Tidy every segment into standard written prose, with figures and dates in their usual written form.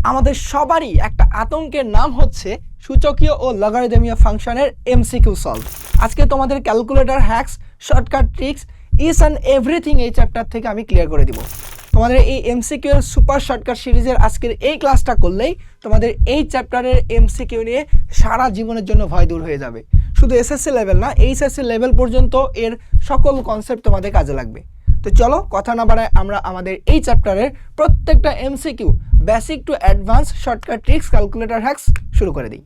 আমাদের সবারই একটা আতঙ্কের নাম হচ্ছে সূচকীয় ও লগারিদমীয় ফাংশনের এমসিকিউ সলভ। আজকে তোমাদের calculator hacks, shortcut tricks, each and everything এই চ্যাপ্টার থেকে আমি ক্লিয়ার করে দিব। তোমাদের এই এমসিকিউ এর সুপার শর্টকাট সিরিজের আজকের এই ক্লাসটা করলেই তোমাদের এই চ্যাপ্টারের এমসিকিউ নিয়ে সারা জীবনের জন্য ভয় দূর হয়ে যাবে। শুধু এসএসসি লেভেল না, এইচএসসি লেভেল পর্যন্ত এর সকল কনসেপ্ট তোমাদের কাজে লাগবে। তো চলো কথা না বাড়ায় আমরা আমাদের এই চ্যাপ্টারের প্রত্যেকটা MCQ basic to advance shortcut tricks calculator hacks শুরু করে দিই।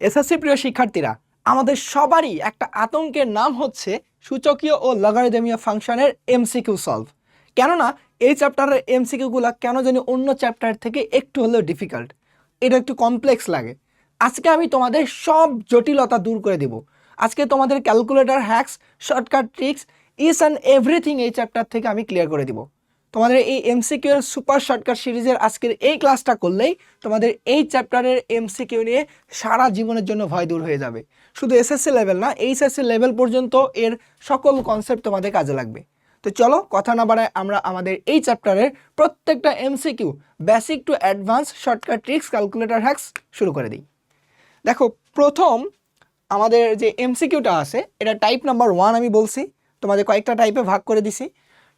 এসএসসি প্রিয় শিক্ষার্থীরা, আমাদের সবারই একটা আতঙ্কের নাম হচ্ছে সূচকীয় ও লগারিদমীয় ফাংশনের এমসিকিউ সলভ। কেননা এই চ্যাপ্টারের এমসিকিউগুলো কেন জানি অন্য চ্যাপ্টার থেকে একটু হলেও ডিফিকাল্ট, এটা একটু কমপ্লেক্স লাগে। আজকে আমি তোমাদের সব জটিলতা দূর করে দেব। আজকে তোমাদের calculator hacks, shortcut tricks, each and everything এই চ্যাপ্টার থেকে আমি ক্লিয়ার করে দিব। তোমাদের এই এমসিকিউ এর সুপার শর্টকাট সিরিজের আজকের এই ক্লাসটা করলেই তোমাদের এই চ্যাপ্টারের এমসিকিউ নিয়ে সারা জীবনের জন্য ভয় দূর হয়ে যাবে। শুধু এসএসসি লেভেল না, এইচএসসি লেভেল পর্যন্ত এর সকল কনসেপ্ট তোমাদের কাজে লাগবে। তো চলো কথা না বাড়ায় আমরা আমাদের এই চ্যাপ্টারের প্রত্যেকটা MCQ basic to advance shortcut tricks calculator hacks শুরু করে দিই। দেখো, প্রথম আমাদের যে এমসিকিউটা আছে এটা টাইপ নাম্বার 1 আমি বলছি, তোমাদের কয়েকটা টাইপে ভাগ করে দিছি।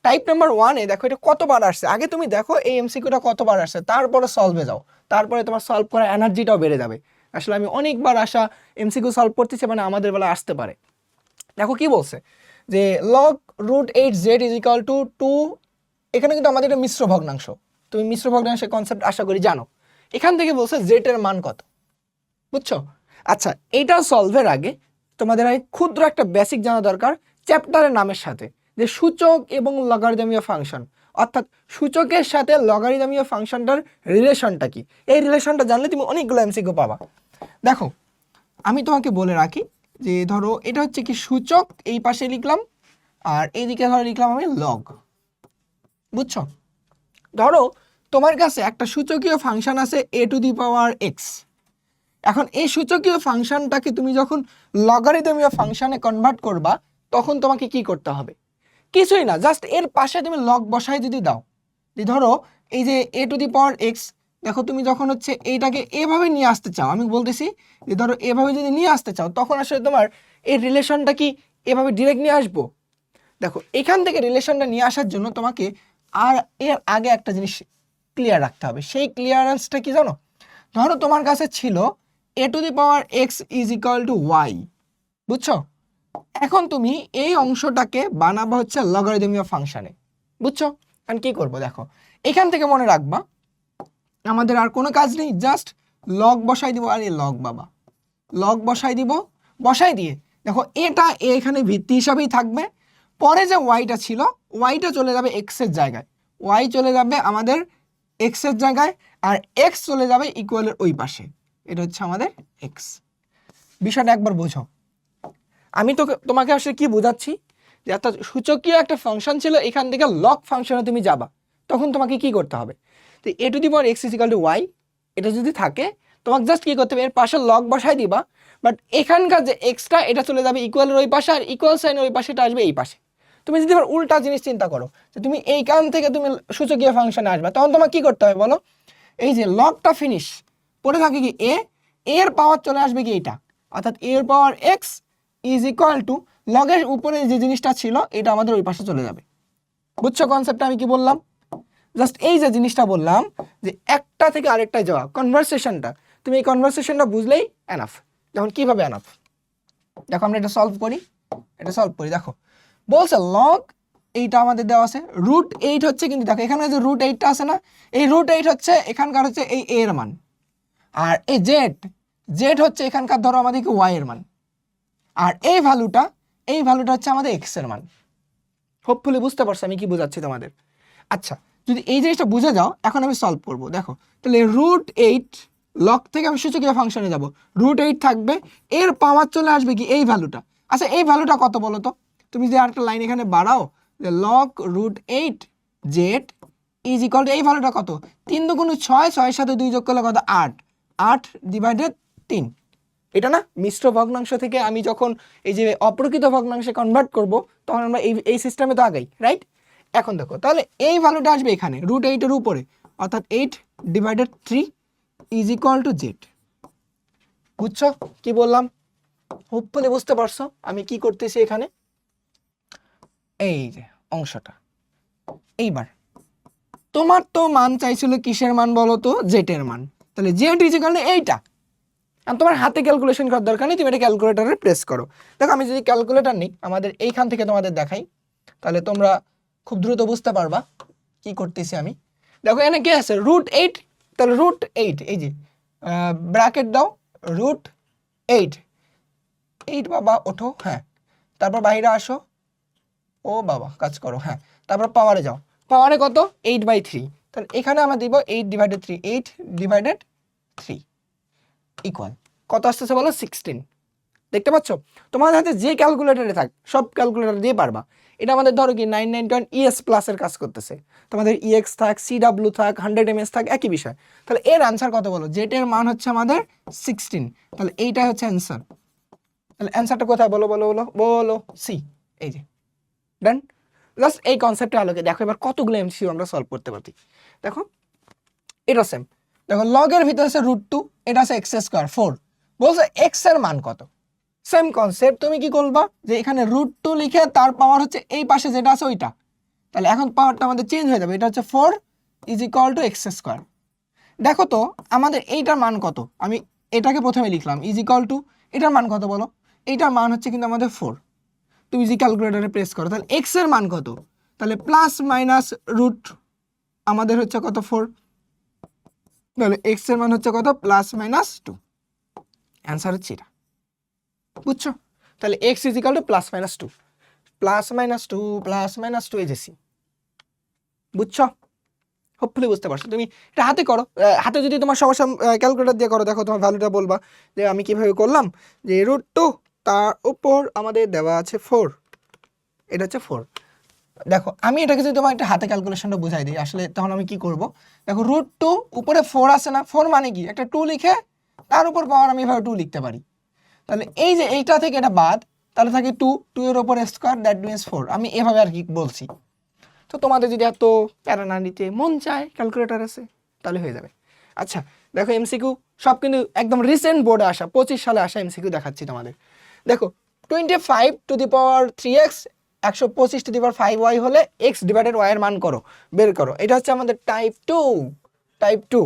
টাইপ নাম্বার 1-এ দেখো এটা কতবার আসছে, আগে তুমি দেখো এই এমসিকিউটা কতবার আসছে, তারপরে সলভে যাও, তারপরে তোমার সলভ করার এনার্জিটাও বেড়ে যাবে। আসলে আমি অনেকবার আসা এমসিকিউ সলভ করতেছি, মানে আমাদের বেলা আসতে পারে। দেখো কি বলছে যে log √8z = 2। এখানে কিন্তু আমাদের এটা মিশ্র ভগ্নাংশ, তুমি মিশ্র ভগ্নাংশের কনসেপ্ট আশা করি জানো। এখান থেকে বলছে z এর মান কত, বুঝছো? আচ্ছা, এটা সলভের আগে তোমাদের ক্ষুদ্র একটা বেসিক জানা দরকার চ্যাপ্টারের নামের সাথে, যে সূচক এবং লগারিদমীয় ফাংশন, অর্থাৎ সূচকের সাথে লগারিদমীয় ফাংশনটার রিলেশনটা কি। এই রিলেশনটা জানলে তুমি অনেকগুলো এমসিকিউ পাবা। দেখো, আমি তোমাকে বলে রাখি যে ধরো এটা হচ্ছে কি সূচক, এই পাশে লিখলাম, আর এইদিকে ধরো লিখলাম আমি লগ, বুঝছো? ধরো তোমার কাছে একটা সূচকীয় ফাংশন আছে a⁴x। এখন এই সূচকীয় ফাংশনটাকে তুমি যখন লগারিদমীয় ফাংশনে কনভার্ট করবা তখন তোমাকে কি করতে হবে? কিছুই না, জাস্ট এর পাশে তুমি লগ বসাই যদি দাও। ধরো এই যে a⁴x, দেখো তুমি যখন হচ্ছে এইটাকে এভাবে নিয়ে আসতে চাও, আমি বলতেছি যে ধরো এভাবে যদি নিয়ে আসতে চাও তখন আসলে তোমার এই রিলেশনটা কি এভাবে ডিরেক্ট নিয়ে আসবো? দেখো, এখান থেকে রিলেশনটা নিয়ে আসার জন্য তোমাকে আর এর আগে একটা জিনিস ক্লিয়ার রাখতে হবে। সেই ক্লিয়ারেন্সটা কি জানো? ধরো তোমার কাছে ছিল a⁴x = y, বুঝছো? এখন তুমি এই অংশটাকে বানাবো হচ্ছে লগারিদমীয় ফাংশনে, বুঝছো? এখন কি করবো দেখো, এখান থেকে মনে রাখবা আমাদের আর কোনো কাজ নেই, জাস্ট লগ বসাই দিব। আর এই লগ বাবা লগ বসাই দিব, বসাই দিয়ে দেখো এটা এখানে ভিত্তি হিসাবেই থাকবে। পরে যে ওয়াইটা ছিল, ওয়াইটা চলে যাবে এক্সের জায়গায়, ওয়াই চলে যাবে আমাদের এক্সের জায়গায়, আর এক্স চলে যাবে ইকুয়ালের ওই পাশে। এটা হচ্ছে আমাদের এক্স। বিষয়টা একবার বোঝো। আমি তোমাকে আসলে কি বোঝাচ্ছি, যে একটা সূচকীয় একটা ফাংশন ছিল, এখান থেকে লগ ফাংশনে তুমি যাবা, তখন তোমাকে কি করতে হবে? তো a⁴x = y এটা যদি থাকে, তোমাকে জাস্ট কি করতে হবে, এর পাশে লগ বসাই দিবা। বাট এখানকার যে এক্সটা এটা চলে যাবে ইকুয়ালের ওই পাশে, আর ইকুয়াল সাইনের ওই পাশেটা আসবে এই পাশে। তুমি যদি এবার উল্টা জিনিস চিন্তা করো, যে তুমি এইখান থেকে তুমি সূচকীয় ফাংশনে আসবে, তখন তোমাকে কি করতে হবে বলো? এই যে লগটা ফিনিশ পড়ে থাকে কি এর পাওয়ার চলে আসবে কি এইটা, অর্থাৎ a⁴x = লগের উপরে যে জিনিসটা ছিল এটা আমাদের ওই পাশে চলে যাবে। বুঝছো কনসেপ্টটা আমি কি বললাম? জাস্ট এই যে জিনিসটা বললাম যে একটা থেকে আরেকটায় যাওয়া কনভারসেশনটা, তুমি এই কনভারসেশনটা বুঝলেই এনাফ। যখন কিভাবে এনাফ, দেখো আমরা এটা সলভ করি। দেখো বলছে লগ, এইটা আমাদের দেওয়া আছে √8 হচ্ছে, কিন্তু দেখো এখানে যে √8টা আছে না, এই √8 হচ্ছে এখানকার হচ্ছে এই a এর মান, আর এই জেড হচ্ছে এখানকার ধরো আমাদের কি y এর মান, আর এই ভ্যালুটা হচ্ছে আমাদের x এর মান। হোপফুলি বুঝতে পারছো আমি কি বোঝাচ্ছি তোমাদের? আচ্ছা, যদি এই জিনিসটা বুঝে যাও, এখন আমি সলভ করব। দেখো তাহলে √8 লগ থেকে আমি সূচকীয় ফাংশনে যাব, √8 থাকবে, এর পাওয়ার চলে আসবে কি এই ভ্যালুটা। আচ্ছা, এই ভ্যালুটা কত বলো তো? তুমি যদি আরেকটা লাইন এখানে বাড়াও, যে log √8z = এই ভ্যালুটা কত? 3 × 6, 6 সাথে 2 যোগ করলে কত? 8, 8/3। এটা না মিশ্র ভগ্নাংশ থেকে আমি যখন এই যে অপ্রকৃত ভগ্নাংশে কনভার্ট করব, তখন আমরা এই সিস্টেমে তো আগাই, রাইট? এখন দেখো তাহলে এই ভ্যালুটা আসবে এখানে √8 এর উপরে, অর্থাৎ 8/3 ইজ ইকুয়াল টু জেড। বুঝছো কি বললাম? হোপফুলি বুঝতে পারছো আমি কি করতেছি এখানে। এই যে অংশটা। এইবার তোমার তো মান চাইছিল কিসের মান বলো তো? জেটের মান। তাহলে জেড ইজ ইকুয়াল টু এইটা। আর তোমার হাতে ক্যালকুলেশন করার দরকার নেই, তুমি এটা ক্যালকুলেটারে প্রেস করো। দেখো আমি যদি ক্যালকুলেটার নিই, আমাদের এইখান থেকে তোমাদের দেখাই, তাহলে তোমরা খুব দ্রুত বুঝতে পারবা কি করতেছি আমি। দেখো এখানে কি আছে? √8। তাহলে √8, এই যে ব্র্যাকেট দাও, √8। বাবা ওঠো, হ্যাঁ, তারপর বাইরে আসো, ও বাবা কাজ করো, হ্যাঁ, তারপর পাওয়ারে যাও। পাওয়ারে কত? 8/3। তাহলে এখানে আমরা দিব 8/3, 8/3 ইকুয়াল কত আসতেছে বলো? 16। দেখতে পাচ্ছ? তোমাদের হাতে যে ক্যালকুলেটারে থাক, সব ক্যালকুলেটার দিয়ে পারবা। এটা আমাদের ধরো কি 991 ES প্লাসের কাজ করতেছে, তোমাদের EX থাক, CW থাক, 100 MS থাক, একই বিষয়। তাহলে এর আনসার কত বলো? জেটের মান হচ্ছে আমাদের 16। তাহলে এইটাই হচ্ছে অ্যান্সার। তাহলে অ্যান্সারটা কোথায় বলো বলো বলো বলো? সি। এই যে ডান। জাস্ট এই কনসেপ্টের আলোকে দেখো এবার কতগুলো MCQ আমরা সলভ করতে পারি। দেখো এটা সেম। দেখো লগের ভিতরে আছে √2, এটা আছে x² 4। বলছে x এর মান কত? সেম কনসেপ্ট, তুমি কি করবা যে এখানে √2 লিখে তার পাওয়ার হচ্ছে এই পাশে যেটা আছে ওইটা। তাহলে এখন পাওয়ারটা আমাদের চেঞ্জ হয়ে যাবে, এটা হচ্ছে 4 ইজ ইকুয়াল টু x²। দেখো তো আমাদের এইটার মান কত? আমি এটাকে প্রথমে লিখলাম ইজ ইকুয়াল টু, এটার মান কত বলো? এইটার মান হচ্ছে কিন্তু আমাদের 4। তুমি যে ক্যালকুলেটারে প্রেস করো, তাহলে x এর মান কত? তাহলে প্লাস মাইনাস রুট আমাদের হচ্ছে কত? 4। তাহলে x এর মান হচ্ছে কত? +-2। অ্যান্সার হচ্ছে এটা। বুঝছো? তাহলে x ইজ ইকুয়াল টু +-2, +-2 এই যে সি। বুঝছো? হোপফুলি বুঝতে পারছো। তুমি এটা হাতে করো, হাতে যদি তোমার সমস্যা ক্যালকুলেটর দিয়ে করো, দেখো তোমার ভ্যালুটা বলবা যে আমি কিভাবে করলাম। যে √2 তার উপর আমাদের দেওয়া আছে 4, এটা হচ্ছে 4। দেখো আমি এটাকে যদি তোমার একটা হাতে ক্যালকুলেশনটা বুঝাই দিই, আসলে তখন আমি কি করব। দেখো √2 উপরে 4 আছে না? 4 মানে কি? একটা 2 লিখে তার উপর পাওয়ার আমি এভাবে 2 লিখতে পারি। তাহলে এই যে এইটা থেকে এটা বাদ, তাহলে থাকে 2 এর উপর স্কোয়ার, দ্যাট মিনস 4। আমি এভাবে আর কি বলছি। তো তোমাদের যদি এত প্যারা না নিতে মন চায়, ক্যালকুলেটর আছে, তাহলে হয়ে যাবে। আচ্ছা দেখো MCQ সব কিন্তু একদম রিসেন্ট বোর্ডে আসা, 25 সালে আসা MCQ দেখাচ্ছি তোমাদের। দেখো 25^3x 125^5y হলে x/y এর মান করো, বের করো। এটা হচ্ছে আমাদের টাইপ 2।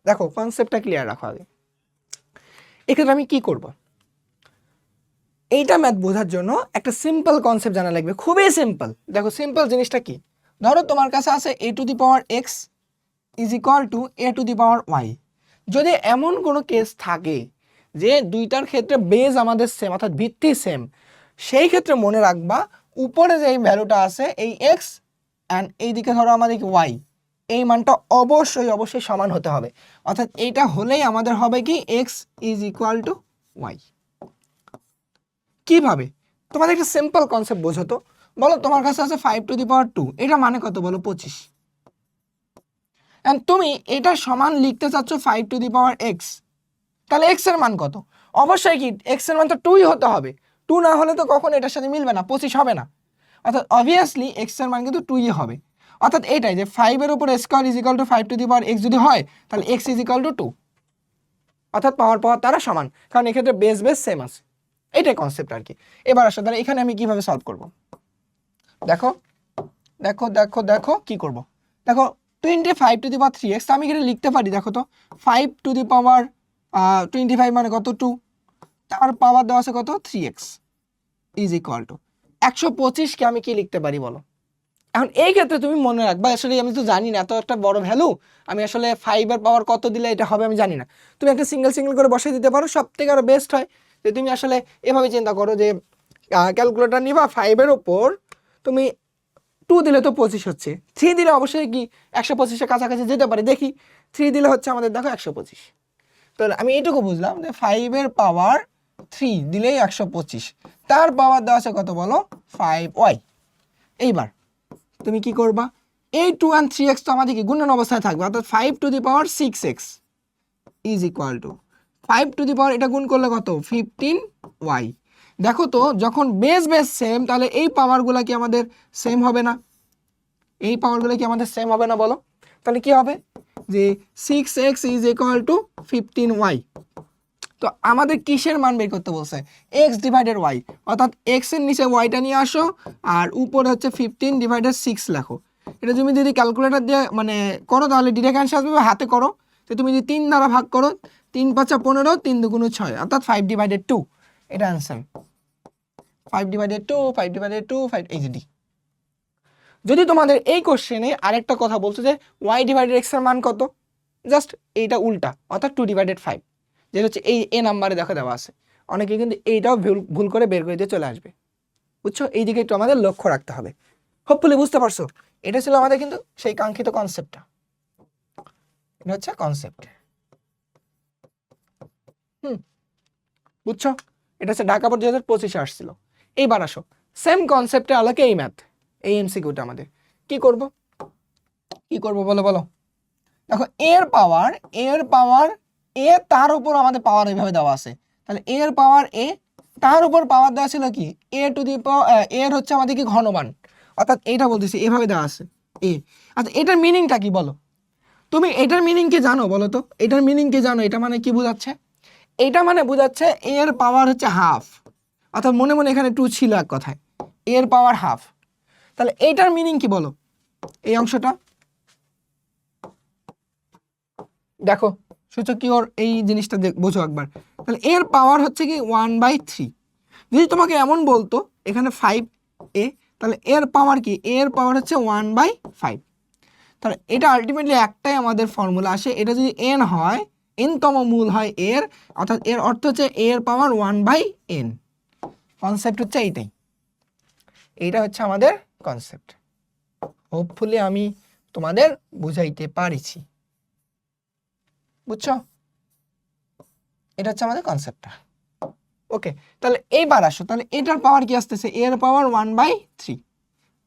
দেখো কনসেপ্টটা ক্লিয়ার রাখো আগে। এক্ষেত্রে আমি কি করব? এইটা ম্যাথ বোঝার জন্য একটা সিম্পল কনসেপ্ট জানা লাগবে, খুবই সিম্পল। দেখো সিম্পল জিনিসটা কি? ধরো তোমার কাছে আছে a⁴x is equal two a⁴y। যদি এমন কোনো কেস থাকে যে দুইটার ক্ষেত্রে বেজ আমাদের সেম, অর্থাৎ ভিত্তি সেম, সেই ক্ষেত্রে মনে রাখবা উপরে যে ভ্যালুটা আছে এই x অ্যান্ড এইদিকে ধরো আমাদের y, এই মানটা অবশ্যই সমান হতে হবে। অর্থাৎ এইটা হলেই আমাদের হবে কি x is equal to y। কিভাবে? তোমাদের একটা সিম্পল কনসেপ্ট বোঝো তো। বলো তোমার কাছে আছে 5^2, এটা মানে কত বলো? 25। এন্ড তুমি এটা সমান লিখতে চাচ্ছ 5^x, তাহলে x এর মান কত? অবশ্যই কি x এর মান তো 2ই হতে হবে। 2 না হলে তো কখনো এটার সাথে মিলবে না, 25 হবে না। অর্থাৎ অবভিয়াসলি x এর মান কিন্তু 2ই হবে। অর্থাৎ এইটাই যে 5 এর উপর square is equal two 5^x যদি হয়, তাহলে x ইজ ইকুয়াল টু 2। অর্থাৎ পাওয়ার তারা সমান, কারণ এক্ষেত্রে বেস সেম আছে। এইটাই কনসেপ্ট আর কি। এবার আসো তাহলে এখানে আমি কিভাবে সলভ করব। দেখো দেখো দেখো দেখো কি করব। দেখো 25^3x আমি এখানে লিখতে পারি। দেখো তো 5^25 মানে কত? 2, তার পাওয়ার দেওয়া আছে কত? 3x ইজ ইকুয়াল টু 125কে আমি কি লিখতে পারি বলো? এখন এই ক্ষেত্রে তুমি মনে রাখবা, আসলে আমি তো জানি না এত একটা বড় ভ্যালু, আমি আসলে 5 এর পাওয়ার কত দিলে এটা হবে আমি জানি না। তুমি একটা সিঙ্গেল করে বসিয়ে দিতে পারো, সব থেকে আরো বেস্ট হয় যে তুমি আসলে এভাবে চিন্তা করো যে ক্যালকুলেটর নিবা, 5 এর ওপর তুমি 2 দিলে তো 25 হচ্ছে, 3 দিলে অবশ্যই কি 125-এর কাছাকাছি যেতে পারে। দেখি 3 দিলে হচ্ছে আমাদের দেখো 125। তাহলে আমি এইটুকু বুঝলাম যে 5 এর পাওয়ার 3 দিলেই 125, তার পাওয়ার দেওয়া আছে কত বলো? 5y। এইবার তুমি কি করবা? এই 2 and 3x তো আমাদের কি গুণন অবস্থায় থাকবে, অর্থাৎ 5^6x ইজ ইকুয়াল টু 5 এটা গুণ করলে কত? 15y। দেখো তো যখন বেস সেম, তাহলে এই পাওয়ারগুলো কি আমাদের সেম হবে না? এই পাওয়ারগুলো কি আমাদের সেম হবে না বলো? তাহলে কি হবে যে 6x is equal two 15y। তো আমাদের কিসের মান বের করতে বলছে? x ডিভাইডেড y, অর্থাৎ x এর নিচে yটা নিয়ে আসো আর উপরে হচ্ছে 15 ডিভাইডেড 6 লেখো। এটা তুমি যদি ক্যালকুলেটর দিয়ে মানে করো তাহলে ডিরেক্ট অ্যান্সার আসবে, হাতে করো তো তুমি যদি 3 দ্বারা ভাগ করো 3 5 15, 3 2 6, অর্থাৎ 5 ডিভাইডেড 2, এটা অ্যান্সার। 5 ডিভাইডেড 2, 5 ডিভাইডেড 2, 5, এই যে ডি। যদি তোমাদের এই কোশ্চেনে আরেকটা কথা বলছো যে y ডিভাইডেড x এর মান কত, জাস্ট এইটা উল্টা, অর্থাৎ 2 ডিভাইডেড 5, যেটা হচ্ছে এই এ নাম্বারে দেখো দেওয়া আছে। অনেকে কিন্তু এইটাও ভুল করে বের করে দিয়ে চলে আসবে, বুঝছো? এই দিকে একটু আমাদের লক্ষ্য রাখতে হবে। হোপফুলি বুঝতে পারছো? এটা ছিল আমাদের কিন্তু সেই কাঙ্ক্ষিত কনসেপ্টটা। এটা হচ্ছে কনসেপ্ট। বুঝছো? এটা হচ্ছে ঢাকা বোর্ড 2025 আসছিল। এইবার আসো সেম কনসেপ্টে আলোকে এই ম্যাথ, এই এমসিকিউটা আমাদের কি করব বলো বলো। দেখো এর পাওয়ার এ, তার উপর আমাদের পাওয়ার এইভাবে দেওয়া আছে। তাহলে এর পাওয়ার এ, তার উপর পাওয়ার দেওয়া ছিল কি এ টু দি পাওয়ার, এর হচ্ছে আমাদের কি ঘনমান, অর্থাৎ এইটা বলতেছি এভাবে দেওয়া আছে এ। আচ্ছা এটার মিনিংটা কি বলো? তুমি এটার মিনিং কি জানো বলো তো? এটার মিনিং কি জানো? এটা মানে কি বোঝাচ্ছে? এটা মানে বোঝাচ্ছে এর পাওয়ার হচ্ছে হাফ, অর্থাৎ মনে মনে এখানে 2 ছিল এক কথায়, এর পাওয়ার হাফ। তাহলে এইটার মিনিং কি বলো? এই অংশটা দেখো, সূচকীয়র এই জিনিসটা বোঝো একবার। তাহলে এর পাওয়ার হচ্ছে কি 1/3। যদি তোমাকে এমন বলতো এখানে 5a, তাহলে এর পাওয়ার কি? এর পাওয়ার হচ্ছে 1/5। তাহলে এটা আলটিমেটলি একটাই আমাদের ফর্মুলা আসে, এটা যদি n হয়, n তম মূল হয় এর, অর্থাৎ এর অর্থ হচ্ছে এর পাওয়ার 1/n। কনসেপ্ট হচ্ছে এইটাই, এইটা হচ্ছে আমাদের কনসেপ্ট। হোপফুলি আমি তোমাদের বুঝাইতে পারিছি, বুঝছো? এটা হচ্ছে আমাদের কনসেপ্টটা। ওকে, তাহলে এইবার আসো, তাহলে এটার পাওয়ার কি আসতেছে? এর পাওয়ার 1/3।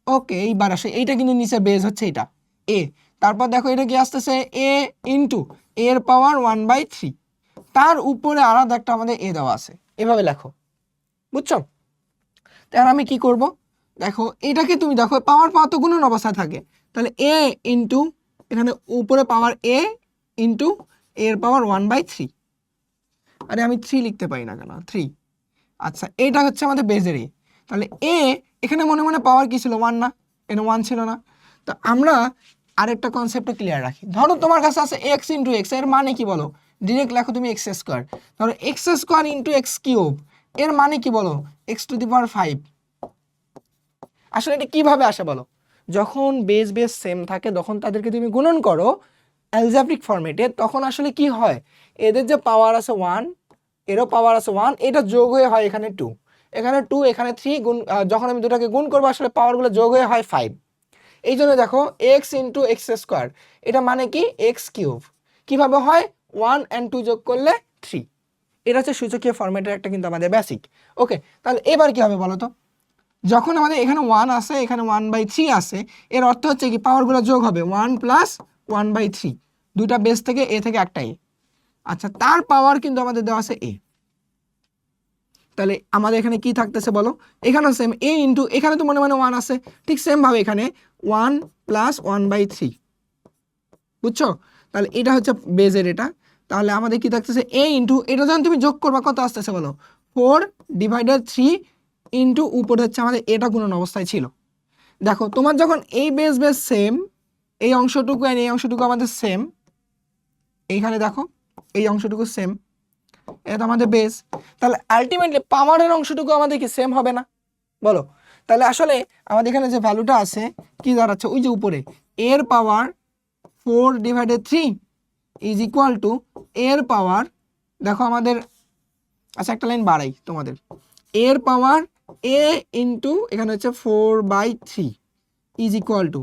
ওকে, এইবার আসো, এইটা কিন্তু নিচে বেজ হচ্ছে এটা এ, তারপর দেখো এটা কি আসতেছে এ ইন্টু এর পাওয়ার 1/3, তার উপরে আলাদা একটা আমাদের এ দেওয়া আছে, এভাবে লেখো, বুঝছো? তাহলে আমি কি করব? দেখো এটাকে তুমি দেখো পাওয়ার তো গুণন অবস্থায় থাকে, তাহলে এ ইন্টু এখানে উপরে পাওয়ার এ ইন্টু এর পাওয়ার 1/3। আরে আমি 3 লিখতে পারি না কেন? 3। আচ্ছা এটা হচ্ছে আমাদের বেজের এ। তাহলে এ এখানে মনে মনে পাওয়ার কি ছিল? 1 না? এখানে 1 ছিল না? তো আমরা আরেকটা কনসেপ্ট ক্লিয়ার রাখি। ধরো তোমার কাছে আছে x ইন্টু এক্স, এর মানে কি বলো? ডিরেক্ট লেখো তুমি এক্স স্কোয়ার। ধরো x square into x cube, এর মানে কি বলো? x টু দি পাওয়ার 5। আসলে এটা কিভাবে আসে বলো? যখন বেস সেম থাকে তখন তাদেরকে তুমি গুণন করো অ্যালজেব্রিক ফরম্যাটে, তখন আসলে কি হয়? এদের যে পাওয়ার আছে 1, এরও পাওয়ার আছে 1, এটা যোগ হয়ে হয় এখানে 2, এখানে 2, এখানে 3, গুণ যখন আমি দুটাকে গুণ করবো আসলে পাওয়ারগুলো যোগ হয়ে হয় 5। এই জন্য দেখো এক্স ইন্টু এক্স স্কোয়ার, এটা মানে কি এক্স কিউব। কিভাবে হয়? 1 and 2 যোগ করলে 3। এটা হচ্ছে সূচকীয় ফরম্যাটের একটা কিন্তু আমাদের বেসিক। ওকে, তাহলে এবার কি হবে বলো তো? যখন আমাদের এখানে 1 আছে, এখানে 1/3 আছে, এর অর্থ হচ্ছে কি পাওয়ারগুলো যোগ হবে 1 প্লাস 1/3, দুইটা বেস থেকে এ থেকে একটা এ। আচ্ছা তার পাওয়ার কিন্তু আমাদের দেওয়া আছে এ, তাহলে আমাদের এখানে কি থাকতেছে বলো? এখানেও সেম এ ইন্টু, এখানে তো মনে 1 আছে, ঠিক সেম ভাবে এখানে 1 প্লাস 1/3, বুঝছো? তাহলে এটা হচ্ছে বেজের এটা। তাহলে আমাদের কি থাকতেছে এ ইন্টু, এটা যখন তুমি যোগ করবা কত আসতেছে বলো? 4 ডিভাইডেড 3 ইন্টু উপরে হচ্ছে আমাদের এটা গুণন অবস্থায় ছিল। দেখো তোমার যখন এই বেস সেম, এই অংশটুকু আর এই অংশটুকু আমাদের সেম, এইখানে দেখো এই অংশটুকু সেম, এটা আমাদের বেস, তাহলে আলটিমেটলি পাওয়ারের অংশটুকু আমাদের কি সেম হবে না বলো? তাহলে আসলে আমাদের এখানে যে ভ্যালুটা আছে কি দাঁড়াচ্ছে? ওই যে উপরে এর পাওয়ার 4 ডিভাইডেড 3 ইজ ইকুয়াল টু এর পাওয়ার, দেখো আমাদের, আচ্ছা একটা লাইন বাড়াই তোমাদের, এর পাওয়ার এ ইন্টু এখানে হচ্ছে 4/3 ইজ ইকুয়াল টু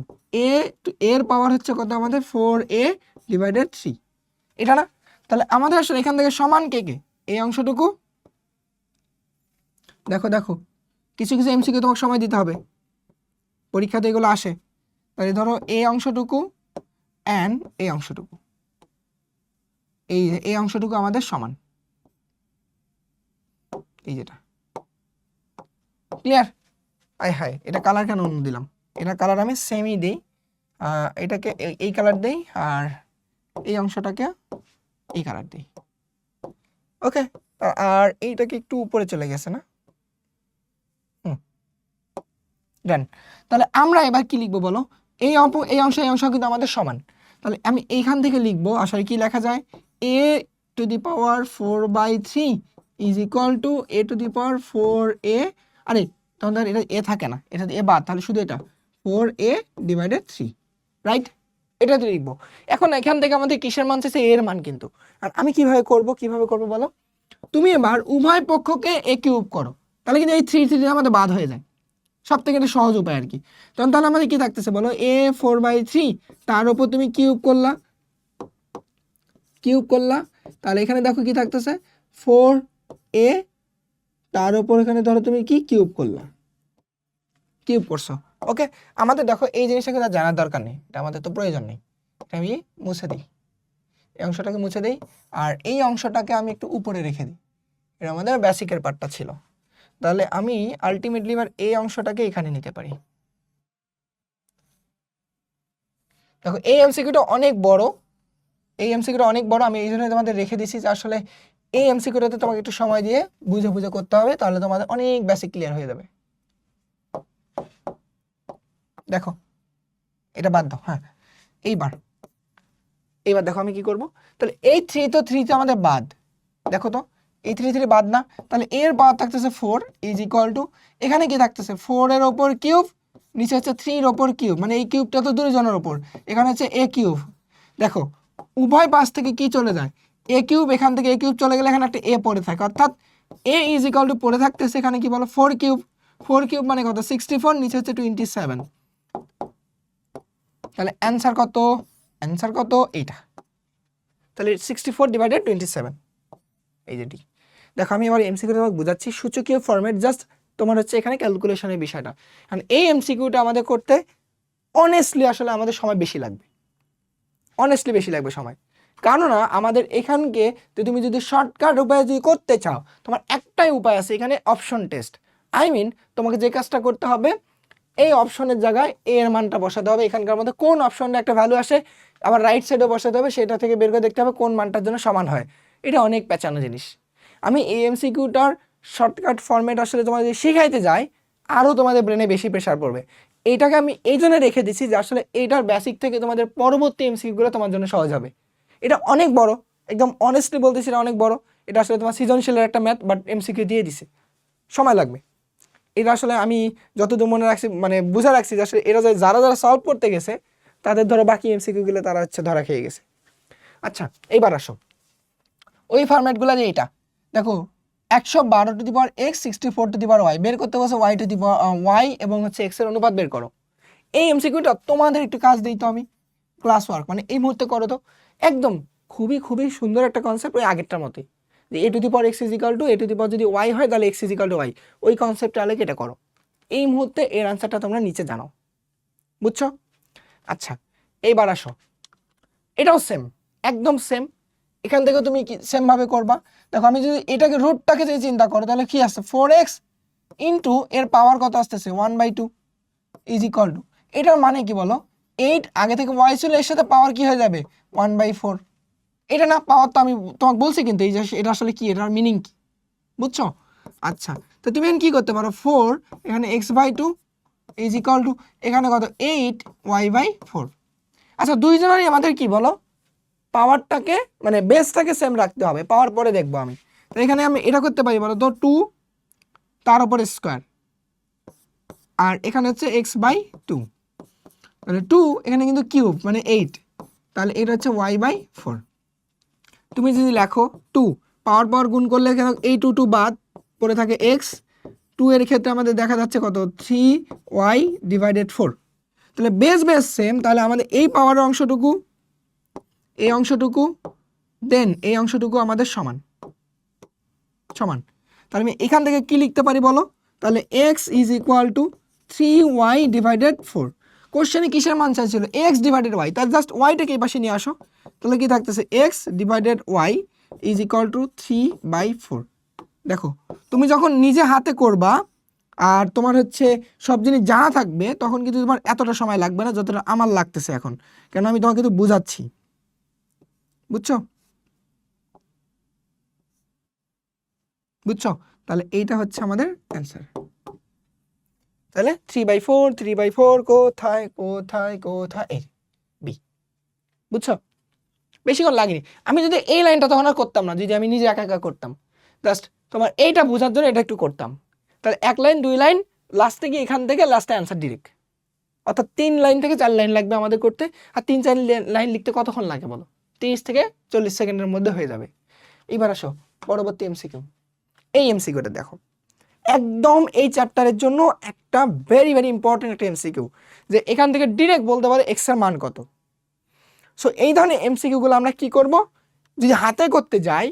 এর পাওয়ার হচ্ছে কত আমাদের? 4a ডিভাইডেড 3, এটা না? তাহলে আমাদের আসলে এখান থেকে সমান কে কে? এই অংশটুকু দেখো দেখো, কিছু কিছু এমসিকিউ তোমাকে সময় দিতে হবে, পরীক্ষাতে এগুলো আসে। তাহলে ধরো এই অংশটুকু অ্যান্ড এই অংশটুকু, এই অংশটুকু আমাদের সমান, এই যেটা ক্লিয়ার? আয় হায়, এটা কালার কেন অন্য দিলাম? এটা কালার আমি সেমই দিই, এটাকে এই কালার দেই আর এই অংশটাকে এই কালার দিই। ওকে, আর এইটাকে একটু উপরে চলে গেছে না? ডান। তাহলে আমরা এবার কি লিখবো বলো? এই অংশ কিন্তু আমাদের সমান। তাহলে আমি এইখান থেকে লিখবো, আসলে কি লেখা যায়, a to the power 4/3 is equal to a to the power 4a, আরে তখন এটা a থাকে না, এটা a বাদ, তাহলে শুধু এটা 4a ডিভাইডেড 3, রাইট? এটা তো লিখবো। এখন এখান থেকে আমাদের কিসের মান চাইছে? এর মান কিন্তু। আর আমি কিভাবে করব বলো? তুমি এবার উভয় পক্ষকে a কিউব করো, তাহলে কিন্তু এই 3 আমাদের বাদ হয়ে যায়। সব থেকে একটা সহজ উপায় আর কি। তখন তাহলে আমাদের কি থাকতেছে বলো? a 4/3 তার উপর তুমি কিউব করলা, তাহলে এখানে দেখো কি থাকতেছে 4a, তার উপর এখানে ধরো তুমি কি কিউব করছো। ওকে, আমাদের দেখো এই জিনিসটাকে জানার দরকার নেই, এটা আমাদের তো প্রয়োজন নেই। আমি মুছে দিই, এই অংশটাকে মুছে দিই, আর এই অংশটাকে আমি একটু উপরে রেখে দিই। এটা আমাদের বেসিকের পার্টটা ছিল। তাহলে আমি আলটিমেটলি এবার এই অংশটাকে এখানে নিতে পারি। দেখো এই এমসিকিউটা অনেক বড়, আমি এই জন্য তোমাদের রেখে দিছি যে আসলে এই এমসিকিউটাতে তোমাকে একটু সময় দিয়ে বুঝে করতে হবে, তাহলে তোমাদের অনেক বেসিক ক্লিয়ার হয়ে যাবে। দেখো এটা বাদ দাও। হ্যাঁ, এইবার দেখো আমি কি করব। তাহলে এই 3 আমাদের বাদ, দেখো তো এই 3 বাদ না, তাহলে এর বাদ থাকতেছে 4 ইজ ইকুয়াল টু, এখানে কি থাকতেছে 4 এর ওপর কিউব, নিচে হচ্ছে 3 এর ওপর কিউব, মানে এই কিউবটা তো দুজনের ওপর, এখানে হচ্ছে a কিউব। দেখো উভয় পাশ থেকে কি চলে যায়, a কিউব, এখান থেকে a কিউব চলে গেলে এখানে একটা a পড়ে থাকে, অর্থাৎ a ইজ ইকুয়াল টু পড়ে থাকতেছে এখানে কি বলো 4 কিউব মানে কত 64, নিচে হচ্ছে 27। তাহলে অ্যান্সার কত? এইটা। তাহলে 64 ডিভাইডেড 27, এই যেটি। দেখো আমি এবার এমসিকিউটা তোমাকে বোঝাচ্ছি, সূচকীয় ফরম্যাট জাস্ট তোমার হচ্ছে এখানে ক্যালকুলেশনের বিষয়টা। কারণ এই এমসিকিউটা আমাদের করতে অনেস্টলি আসলে আমাদের সময় বেশি লাগবে, সময়। কেননা আমাদের এখানকে তুমি যদি শর্টকাট উপায়ে যদি করতে চাও, তোমার একটাই উপায় আছে এখানে, অপশন টেস্ট। তোমাকে যে কাজটা করতে হবে, এই অপশনের জায়গায় এর মানটা বসাতে হবে, এখানকার মধ্যে কোন অপশনে একটা ভ্যালু আসে, আবার রাইট সাইডে বসাতে হবে, সেটা থেকে বের করে দেখতে হবে কোন মানটার জন্য সমান হয়। এটা অনেক পেঁচানো জিনিস। আমি এই এমসিকিউটার শর্টকাট ফরম্যাট আসলে তোমাদের শিখাইতে যাই, আরও তোমাদের ব্রেনে বেশি প্রেশার পড়বে। এইটাকে আমি এই জন্য রেখে দিচ্ছি যে আসলে এইটার বেসিক থেকে তোমাদের পরবর্তী এমসিকিউগুলো তোমার জন্য সহজ হবে। এটা অনেক বড়, একদম অনেস্টলি বলতেছি, এটা অনেক বড়। এটা আসলে তোমার সৃজনশীলের একটা ম্যাথ, বাট এমসিকিউ দিয়ে দিছে, সময় লাগবে। এটা আসলে আমি যতদূর মনে রাখছি, মানে বুঝে রাখছি যে আসলে এরা যারা সলভ করতে গেছে তাদের ধরো বাকি এমসিকিউগুলো তারা হচ্ছে ধরা খেয়ে গেছে। আচ্ছা, এইবার আসো ওই ফরম্যাটগুলো যে এটা দেখো 112 two the power x 64 two the power y বের করতে বলছে, y two the power y এবং হচ্ছে x এর অনুপাত বের করো। এই এমসিকিউটা তোমাদের একটু কাজ দিই তো আমি, ক্লাস ওয়ার্ক মানে এই মুহূর্তে করো তো। একদম খুবই সুন্দর একটা কনসেপ্ট, ওই আগেরটার মতোই, যে a to the power x is equal to a to the power যদি y হয় তাহলে x is equal to y, ওই কনসেপ্টটা আলেকে এটা করো। এই মুহূর্তে এর আনসারটা তোমরা নিচে জানাও, বুঝছো? আচ্ছা, এইবার আসো, এটাও সেম, একদম সেম। এখান থেকে তুমি কি সেম ভাবে করবা। দেখো আমি যদি এটাকে রুটটাকে যদি চিন্তা করো, তাহলে কি আসছে 4x ইন্টু এর পাওয়ার কত আসতেছে 1/2 ইজ ইকুয়াল টু, এটার মানে কি বলো, 8 আগে থেকে y ছিল, এর সাথে পাওয়ার কি হয়ে যাবে 1/4। এটা না পাওয়ার তো আমি তোমাকে বলছি, কিন্তু এই যে এটা আসলে কি, এটার মিনিং কি, বুঝছো? আচ্ছা, তো তুমি এখন কি করতে পারো, 4 এখানে x/2 ইজ ইকুয়াল টু এখানে কত 8y/4। আচ্ছা, দুইজনেরই আমাদের কি বলো, পাওয়ারটাকে মানে বেসটাকে সেম রাখতে হবে, পাওয়ার পরে দেখবো আমি। তো এখানে আমি এটা করতে পারি বলো তো 2 তার উপরে স্কোয়ার, আর এখানে হচ্ছে x/2, তাহলে 2 এখানে কিন্তু কিউব মানে 8, তাহলে এটা হচ্ছে y/4। তুমি যদি লেখো 2 পাওয়ার গুণ করলে এখানে এই 2 বাদ পড়ে থাকে x, 2 এর ক্ষেত্রে আমাদের দেখা যাচ্ছে কত 3y/4। তাহলে বেস সেম, তাহলে আমাদের এই পাওয়ারের অংশটুকু, এই অংশটুকু, দেন এই অংশটুকু আমাদের সমান। তাহলে আমি এখান থেকে কি লিখতে পারি বলো, তাহলে x is equal two 3y/4। কোশ্চেনে কিসের মান চাইছিল, x ডিভাইডেড y, তার জাস্ট ওয়াইটাকে এই পাশে নিয়ে আসো, তাহলে কি থাকতেছে x divided y is equal two 3/4। দেখো তুমি যখন নিজে হাতে করবা আর তোমার হচ্ছে সব জিনিস জানা থাকবে, তখন কিন্তু তোমার এতটা সময় লাগবে না যতটা আমার লাগতেছে এখন, কেন আমি তোমাকে কিন্তু বুঝাচ্ছি, বুঝছো? বুঝছো? তাহলে এইটা হচ্ছে আমাদের অ্যান্সার। তাহলে 3/4 3/4 কোথায় কোথায় কোথায়, এই বি। বুঝছো? বেশিক্ষণ লাগেনি। আমি যদি এই লাইনটা তখন আর করতাম না, যদি আমি নিজে একা একা করতাম, জাস্ট তোমার এইটা বোঝার জন্য এটা একটু করতাম, তাহলে 1 লাইন 2 লাইন লাস্টে গিয়ে এখান থেকে লাস্টে অ্যান্সার ডিরেক্ট। অর্থাৎ 3 লাইন থেকে 4 লাইন লাগবে আমাদের করতে। আর 3-4 লাইন লিখতে কতক্ষণ লাগে বলো? 30 থেকে 40 সেকেন্ডের মধ্যে হয়ে যাবে। এবার আসো পরবর্তী এমসিকিউ। এই এমসিকিউটা দেখো, একদম এই চ্যাপ্টারের জন্য একটা ভেরি ভেরি ইম্পর্টেন্ট একটা এমসিকিউ, যে এখান থেকে ডিরেক্ট বলতে পারে এক্স এর মান কত। সো এই ধরনের এমসিকিউগুলো আমরা কি করব, যদি হাতে করতে যাই,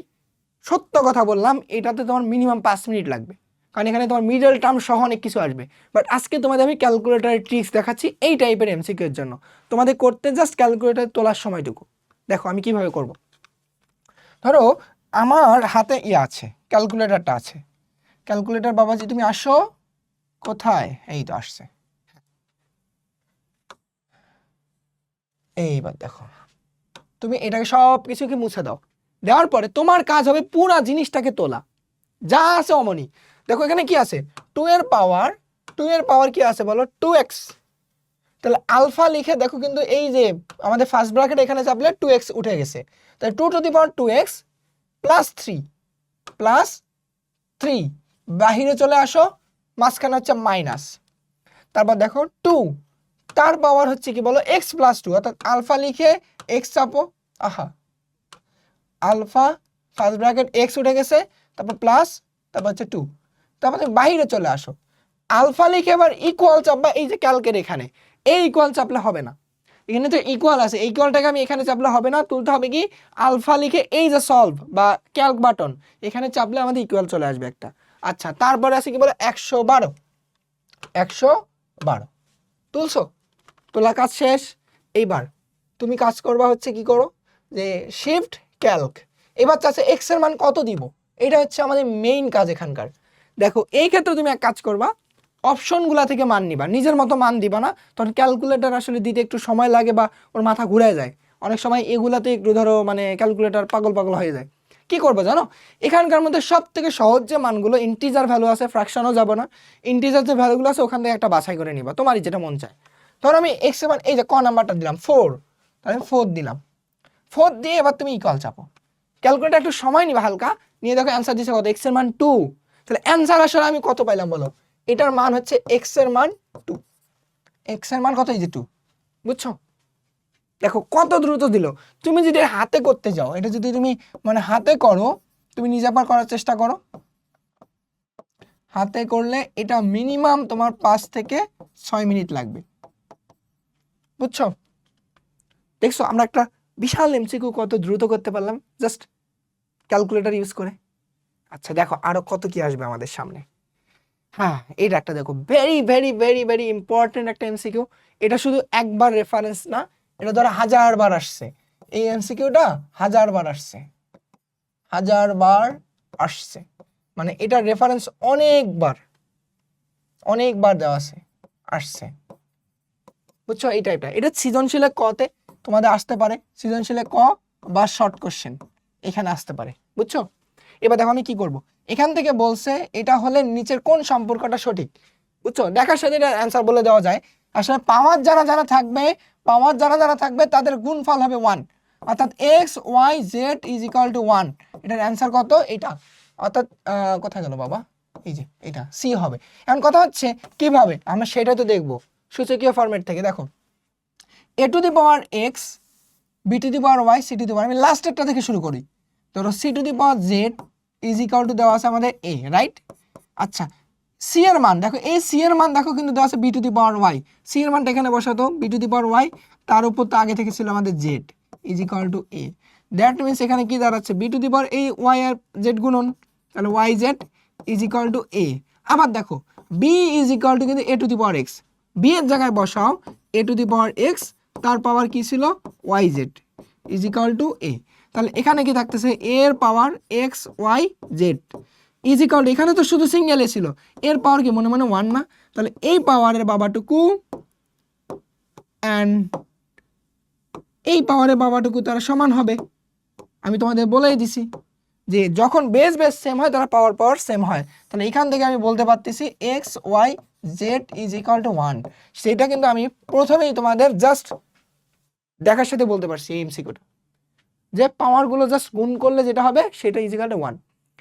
সত্য কথা বললাম, এটাতে তোমার মিনিমাম 5 মিনিট লাগবে, কারণ এখানে তোমার মিডল টার্ম সহ অনেক কিছু আসবে। বাট আজকে তোমাদের আমি ক্যালকুলেটারের ট্রিক্স দেখাচ্ছি এই টাইপের এমসিকিউ এর জন্য, তোমাদের করতে জাস্ট ক্যালকুলেটার তোলার সময়টুকু। দেখো আমি কিভাবে করব। ধরো আমার হাতে আছে, ক্যালকুলেটারটা আছে। ক্যালকুলেটার বাবাজি তুমি আসো, কোথায়? এই তো আসছে। এইবার দেখো, তুমি এটাকে সব কিছুকে মুছে দাও। দেওয়ার পরে তোমার কাজ হবে পুরো জিনিসটাকে তোলা, যা আছে অমনি। দেখো এখানে কি আছে, 2 এর পাওয়ার কি আছে বলো, 2x। তাহলে আলফা লিখে দেখো, কিন্তু এই যে আমাদের ফার্স্ট ব্র্যাকেট এখানে চাপলে 2x উঠে গেছে, তাহলে 2^2x প্লাস 3 বাহিরে চলে আসো, মাঝখানে হচ্ছে মাইনাস। তারপর দেখো 2 তার পাওয়ার হচ্ছে কি বলো, x + 2, অর্থাৎ আলফা লিখে x চাপো, আহা আলফা ফার্স্ট ব্র্যাকেট x উঠে গেছে, তারপর প্লাস, তারপর হচ্ছে 2, তারপর তুমি বাইরে চলে আসো, আলফা লিখে এবার ইকুয়াল চাপবা। এই যে ক্যালকের এখানে এই ইকুয়াল চাপলে হবে না, এখানে তো ইকুয়াল আছে, ইকুয়ালটাকে আমি এখানে চাপলে হবে না, তুলতে হবে কি আলফা লিখে এই যে সলভ বা ক্যালক বাটন, এখানে চাপলে আমাদের ইকুয়াল চলে আসবে একটা। আচ্ছা, তারপরে আছে কি বলে 112 তুলছো, তোলা কাজ শেষ। এইবার তুমি কাজ করবা হচ্ছে কি করো, যে শিফট ক্যালক। এবার চাচ্ছে এক্স এর মান কত দিব, এটা হচ্ছে আমাদের মেইন কাজ এখানকার। দেখো এই ক্ষেত্রে তুমি এক কাজ করবা, অপশনগুলা থেকে মান নিবা, নিজের মতো মান দিবা না, তখন ক্যালকুলেটর আসলে দিতে একটু সময় লাগে বা ওর মাথা ঘুরে যায় অনেক সময়, এগুলাতে একটু ধরো মানে ক্যালকুলেটর পাগল পাগল হয়ে যায়। কি করবো জানো, এখানকার মধ্যে সব থেকে সহজ যে মানগুলো, ইন্টিজার ভ্যালু আছে, ফ্র্যাকশনও যাব না, ইন্টিজার যে ভ্যালুগুলো আছে ওখান থেকে একটা বাছাই করে নিবা, তোমারই যেটা মন চায়। ধরো আমি এক্স এর মান এই যে ক নাম্বারটা দিলাম 4, তাহলে 4 দিলাম, 4 দিয়ে এবার তুমি ইকুয়াল চাপো, ক্যালকুলেটর একটু সময় নিবা হালকা, নিয়ে দেখো অ্যান্সার দিচ্ছে কত, এক্স এর মান 2। তাহলে অ্যান্সার আসলে আমি কত পাইলাম বলো, এটার মান হচ্ছে এক্স এর মান 2, এক্স এর মান কত, এই যে 2। বুঝছো? দেখো কত দ্রুত দিল। তুমি যদি হাতে করতে যাও, এটা যদি তুমি মানে হাতে করো, তুমি নিজে একবার করার চেষ্টা করো, হাতে করলে এটা মিনিমাম তোমার 5 থেকে 6 মিনিট লাগবে। বুঝছো? দেখছো আমরা একটা বিশাল এমসিকিউ কত দ্রুত করতে পারলাম জাস্ট ক্যালকুলেটর ইউজ করে। আচ্ছা দেখো আরো কত কি আসবে আমাদের সামনে। হ্যাঁ, এটা একটা দেখো very very very very important একটা এমসিকিউ। এটা শুধু একবার রেফারেন্স না, এটা ধরো 1000 বার আসছে, এই এমসিকিউটা 1000 বার আসছে, 1000 বার আসছে, মানে এটা রেফারেন্স অনেকবার দেওয়া আছে, আসছে। বুঝছো? এই টাইপটা এটা সৃজনশীলে কতে তোমাদের আসতে পারে, সৃজনশীলে ক বা শর্ট কোশ্চেন এখানে আসতে পারে। বুঝছো? এবার দেখো আমি কি করব, এখান থেকে বলছে এটা হলে নিচের কোন সম্পর্কটা সঠিক। বুঝছো? দেখার সাথে এটা অ্যান্সার বলে দেওয়া যায়। আসলে পাওয়ার যারা থাকবে তাদের গুণফল হবে 1, অর্থাৎ x y z = 1। এটার অ্যান্সার কত, এটা অর্থাৎ কোথায় গেল বাবা, এই যে এটা সি হবে। এখন কথা হচ্ছে কিভাবে আমরা সেটা তো দেখবো সূচকীয় ফরম্যাট থেকে। দেখো a⁴x b⁴y c⁴, আমি লাস্টেরটা থেকে শুরু করি। ধরো c⁴z = দেওয়া আছে আমাদের a, রাইট? আচ্ছা সি এর মান দেখো, এই সি এর মান দেখো কিন্তু দেওয়া আছে b⁴y, সি এর মানটা এখানে বসাতো b⁴y, তার উপর তো আগে থেকে ছিল আমাদের z = a। দ্যাট মিনস এখানে কি দাঁড়াচ্ছে, এই y আর z গুণন, তাহলে yz = a। আবার দেখো b কিন্তু a⁴x, b এর জায়গায় বসাও a⁴x, তার পাওয়ার কি ছিল yz = a। তাহলে এখানে কি থাকতেছে, a এর পাওয়ার x y z is equal two, এখানে তো শুধু সিঙ্গেল এ ছিল, এর পাওয়ার কি মনে মনে 1 না, তাহলে এই পাওয়ারের বাবাটুকু অ্যান্ড এই পাওয়ারের বাবাটুকু তারা সমান হবে। আমি তোমাদের বলেই দিছি যে যখন বেস বেস সেম হয় তারা পাওয়ার পাওয়ার সেম হয়। তাহলে এখান থেকে আমি বলতে পারতেছি X Y Z is equal to 1। সেটা কিন্তু আমি প্রথমেই তোমাদের জাস্ট দেখার সাথে বলতে পারছি এই এমসিকিউটা, যে পাওয়ারগুলো জাস্ট গুণ করলে যেটা হবে সেটা ইজ ইকুয়াল টু 1।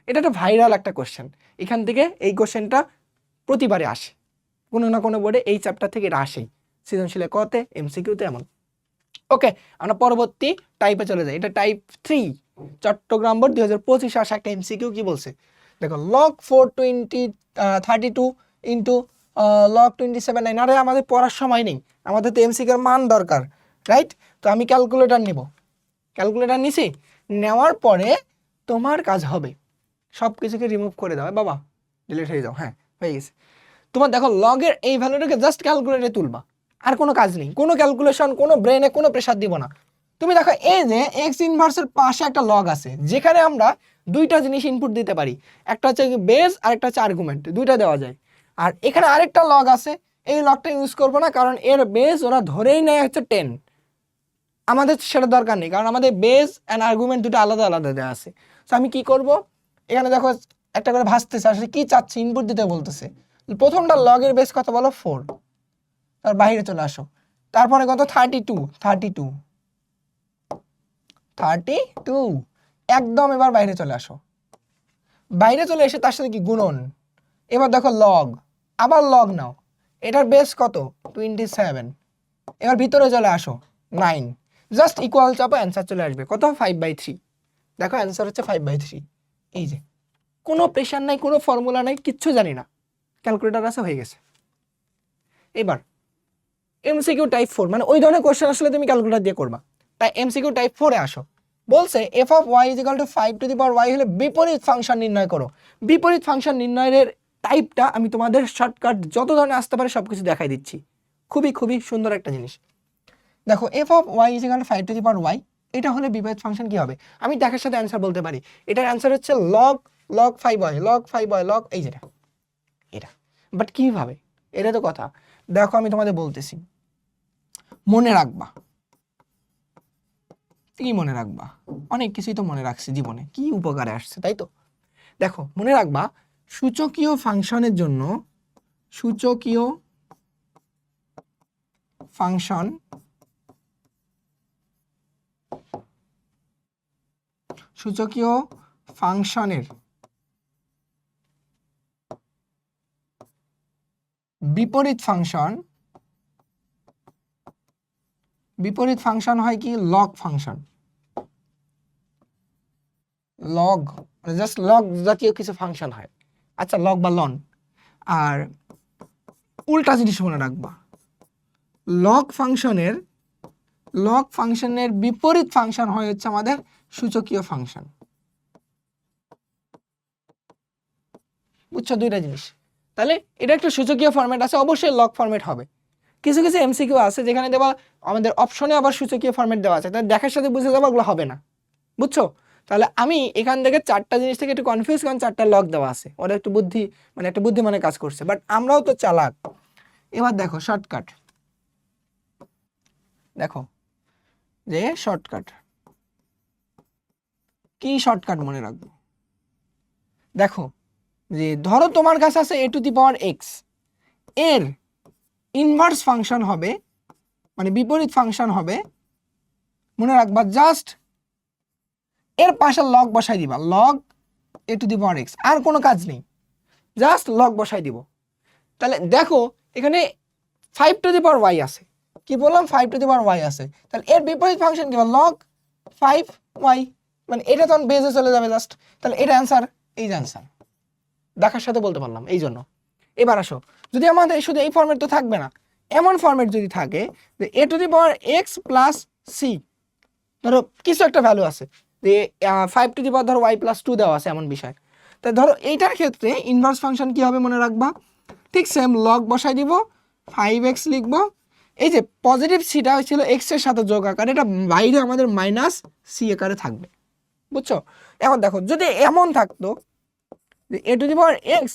এটা একটা ভাইরাল একটা কোশ্চেন, এখান থেকে এই কোশ্চেনটা প্রতিবারে আসে, কোনো না কোনো বোর্ডে এই চ্যাপ্টার থেকে এটা আসেই, সৃজনশীলে কতে এমসিকিউতে এমন। ওকে, আমরা পরবর্তী টাইপে চলে যাই। এটা টাইপ 3, চট্টগ্রাম বোর্ড 2025 আসা একটা এমসিকিউ। কি বলছে দেখো, লগ 432 ইন্টু লগ 27, আরে আমাদের পড়ার সময় নেই, আমাদের তো এমসিকিউর মান দরকার, রাইট? তো আমি ক্যালকুলেটর নিব, ক্যালকুলেটর নিছি, নেওয়ার পরে তোমার কাজ হবে সব কিছুকে রিমুভ করে দাও, বাবা ডিলিট হয়ে যাও, হ্যাঁ হয়ে গেছে। তোমার দেখো লগের এই ভ্যালুটাকে জাস্ট ক্যালকুলেটরে তুলবা, আর কোনো কাজ নেই, কোনো ক্যালকুলেশন, কোনো ব্রেনে কোনো প্রেসার দিব না। তুমি দেখো এই যে এক্স ইনভার্সের পাশে একটা লগ আছে, যেখানে আমরা দুইটা জিনিস ইনপুট দিতে পারি, একটা হচ্ছে বেস আর একটা হচ্ছে আর্গুমেন্ট, দুইটা দেওয়া যায়। আর এখানে আরেকটা লগ আছে, এই লগটা ইউজ করবো না, কারণ এর বেস ওরা ধরেই নেয় হচ্ছে 10, আমাদের সেটা দরকার নেই, কারণ আমাদের বেস অ্যান্ড আর্গুমেন্ট দুটো আলাদা আলাদা দেওয়া আছে। তো আমি কি করব, এখানে দেখো একটা করে ভাসতেছে, আসলে কি চাচ্ছি, ইনপুট দিতে বলতেছে। প্রথমটা লগের বেস কত বলো 4, তার বাইরে চলে আসো, তারপরে কত 32 একদম, এবার বাইরে চলে আসো, বাইরে চলে এসে তার সাথে কি গুণন, এবার দেখো লগ, আবার লগ নাও, এটার বেস কত 27, এবার ভিতরে চলে আসো 9, জাস্ট ইকুয়াল চাপো, অ্যান্সার চলে আসবে কত 5/3। দেখো অ্যান্সার হচ্ছে 5/3। এই যে কোনো প্রেশার নাই, কোনো ফর্মুলা নাই, কিচ্ছু জানি না, ক্যালকুলেটর আছে, হয়ে গেছে। এবার এমসিকিউ টাইপ 4, মানে ওই ধরনের কোশ্চেন আসলে তুমি ক্যালকুলেটর দিয়ে করবা, তাই এমসিকিউ টাইপ 4 এ আসো। বলছে F of Y is equal to 5 to the power Y হলে বিপরীত ফাংশন নির্ণয় করো। বিপরীত ফাংশন নির্ণয়ের টাইপটা আমি তোমাদের শর্টকাট যত ধরনের আসতে পারে সব কিছু দেখাই দিচ্ছি, খুবই খুবই সুন্দর একটা জিনিস। দেখো F of Y is equal to 5 to the power Y, এটা হলে বিপরীত ফাংশন কি হবে, আমি দেখার সাথে অ্যান্সার বলতে পারি। এটার অ্যান্সার হচ্ছে লগ 5y, লগ এই যেটা, এটা। বাট কিভাবে, এটা তো কথা, দেখো আমি তোমাদের বলতেছি, মনে রাখবা। কি মনে রাখবা, অনেক কিছুই তো মনে রাখছি জীবনে, কি উপকারে আসছে, তাই তো। দেখো মনে রাখবা, সূচকীয় ফাংশনের জন্য, সূচকীয় ফাংশন সূচকীয় ফাংশনের বিপরীত ফাংশন হয় কি লগ ফাংশন, লগ মানে জাস্ট লগ জাতীয় কিছু ফাংশন হয়, আচ্ছা লগ বা লন। আর উল্টা জিনিস মনে রাখবা, লগ ফাংশনের বিপরীত ফাংশন হয় হচ্ছে আমাদের সূচকীয় ফাংশন, বুঝছো দুইটা জিনিস। তাহলে এটা একটা সূচকীয় ফরম্যাট আছে, অবশ্যই লগ ফরম্যাট হবে। কিছু কিছু এমসিকিউ আছে যেখানে দেওয়া আমাদের অপশনে আবার সূচকীয় ফরম্যাট দেওয়া আছে, তাই দেখার সাথে বুঝে যাবো ওগুলো হবে না, বুঝছো। তাহলে আমি এখান থেকে চারটা জিনিস থেকে একটু কনফিউজ, কারণ চারটা লগ দেওয়া আছে, ওরা একটু একটু বুদ্ধিমানের কাজ করছে, বাট আমরাও তো চালাক। এবার দেখো শর্টকাট, দেখো যে শর্টকাট, কি শর্টকাট মনে রাখবো, দেখো যে ধরো তোমার কাছে আছে a to the power x, এর ইনভার্স ফাংশন হবে, মানে বিপরীত ফাংশন হবে, মনে রাখবা জাস্ট এর পাশে লগ বসাই দিবা, log a to the power x, আর কোনো কাজ নেই, জাস্ট লগ বসাই দিব। তাহলে দেখো এখানে 5 টু দি পাওয়ার y আছে, কি বললাম 5 টু দি পাওয়ার y আছে, তাহলে এর বিপরীত ফাংশন কি লগ 5y, মানে এটা তখন বেজে চলে যাবে জাস্ট, তাহলে এটা অ্যান্সার, এই যে অ্যান্সার, দেখার সাথে বলতে পারলাম এই জন্য। এবার আসো, যদি আমাদের শুধু এই ফরম্যাট তো থাকবে না, এমন ফরম্যাট যদি থাকে যে a to the power x plus c, ধরো কিছু একটা ভ্যালু আছে যে 5 টু দি পাওয়ার ধরো y প্লাস 2 দেওয়া আছে এমন বিষয়, তাই ধরো এইটার ক্ষেত্রে ইনভার্স ফাংশন কি হবে মনে রাখবা, ঠিক সেম লগ বসাই দিব, 5x লিখবো, এই যে পজিটিভ সিটা হয়েছিল x এর সাথে যোগ আকারে, এটা বাইরে আমাদের মাইনাস c আকারে থাকবে, বুঝছো। এখন দেখো যদি এমন থাকতো যে a to the power x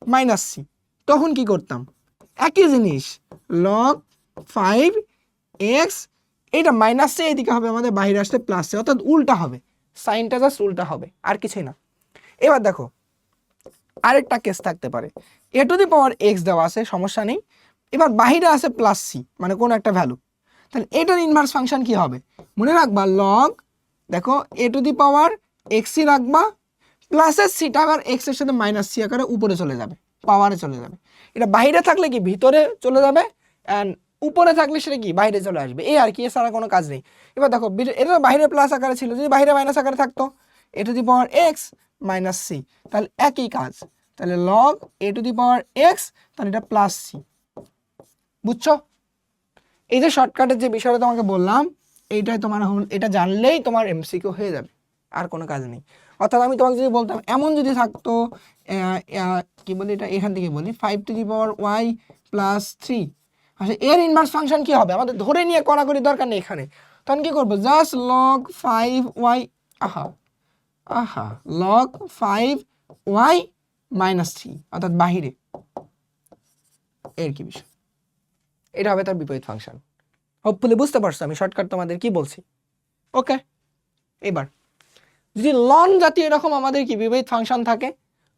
minus c, তখন কি করতাম একই জিনিস লগ 5x, এইটা মাইনাস সি এইদিকে হবে আমাদের বাইরে আসতে প্লাস সি, অর্থাৎ উল্টা হবে, সাইনটা জাস্ট উল্টা হবে আর কিছুই না। এবার দেখো আরেকটা কেস থাকতে পারে, এ টু দি পাওয়ার এক্স দেওয়া আছে সমস্যা নেই, এবার বাহিরে আছে প্লাস সি মানে কোনো একটা ভ্যালু, তাহলে এটার ইনভার্স ফাংশন কি হবে মনে রাখবা লগ, দেখো এ টু দি পাওয়ার এক্সই রাখবা প্লাসের সিটা আবার এক্স এর সাথে মাইনাস সি আকারে উপরে চলে যাবে, পাওয়ারে চলে যাবে। এটা বাইরে থাকলে কি ভিতরে চলে যাবে, অ্যান্ড উপরে থাকলে সেটা কি বাইরে চলে আসবে, এই আর কি, এছাড়া কোনো কাজ নেই। এবার দেখো এটা বাইরে প্লাস আকারে ছিল, যদি বাইরে মাইনাস আকারে থাকতো a to the power x minus c, তাহলে একই কাজ, তাহলে log a to the power x, তাহলে এটা প্লাস সি। বুঝছো? এই যে শর্টকাটের যে বিষয়টা তোমাকে বললাম, এইটাই তোমার এটা জানলেই তোমার এমসিকিউ হয়ে যাবে, আর কোনো কাজ নেই। অর্থাৎ আমি তোমাকে যদি বলতাম এমন যদি থাকতো কি বলি এটা এখান থেকে বলি 5 to the power Y plus 3, আচ্ছা এর ইনভার্স ফাংশন কি হবে আমাদের ধরে নিয়ে কড়াকড়ি দরকার নেই এখানে, তখন কি করবো জাস্ট লগ 5y, আহা লগ 5y মাইনাস 3, অর্থাৎ বাহিরে, এর কি বিষয়, এটা হবে তার বিপরীত ফাংশন। হোপফুলি বুঝতে পারছো আমি শর্টকাট তোমাদের কি বলছি। ওকে, এবার যদি লন জাতীয় এরকম আমাদের কি বিপরীত ফাংশন থাকে,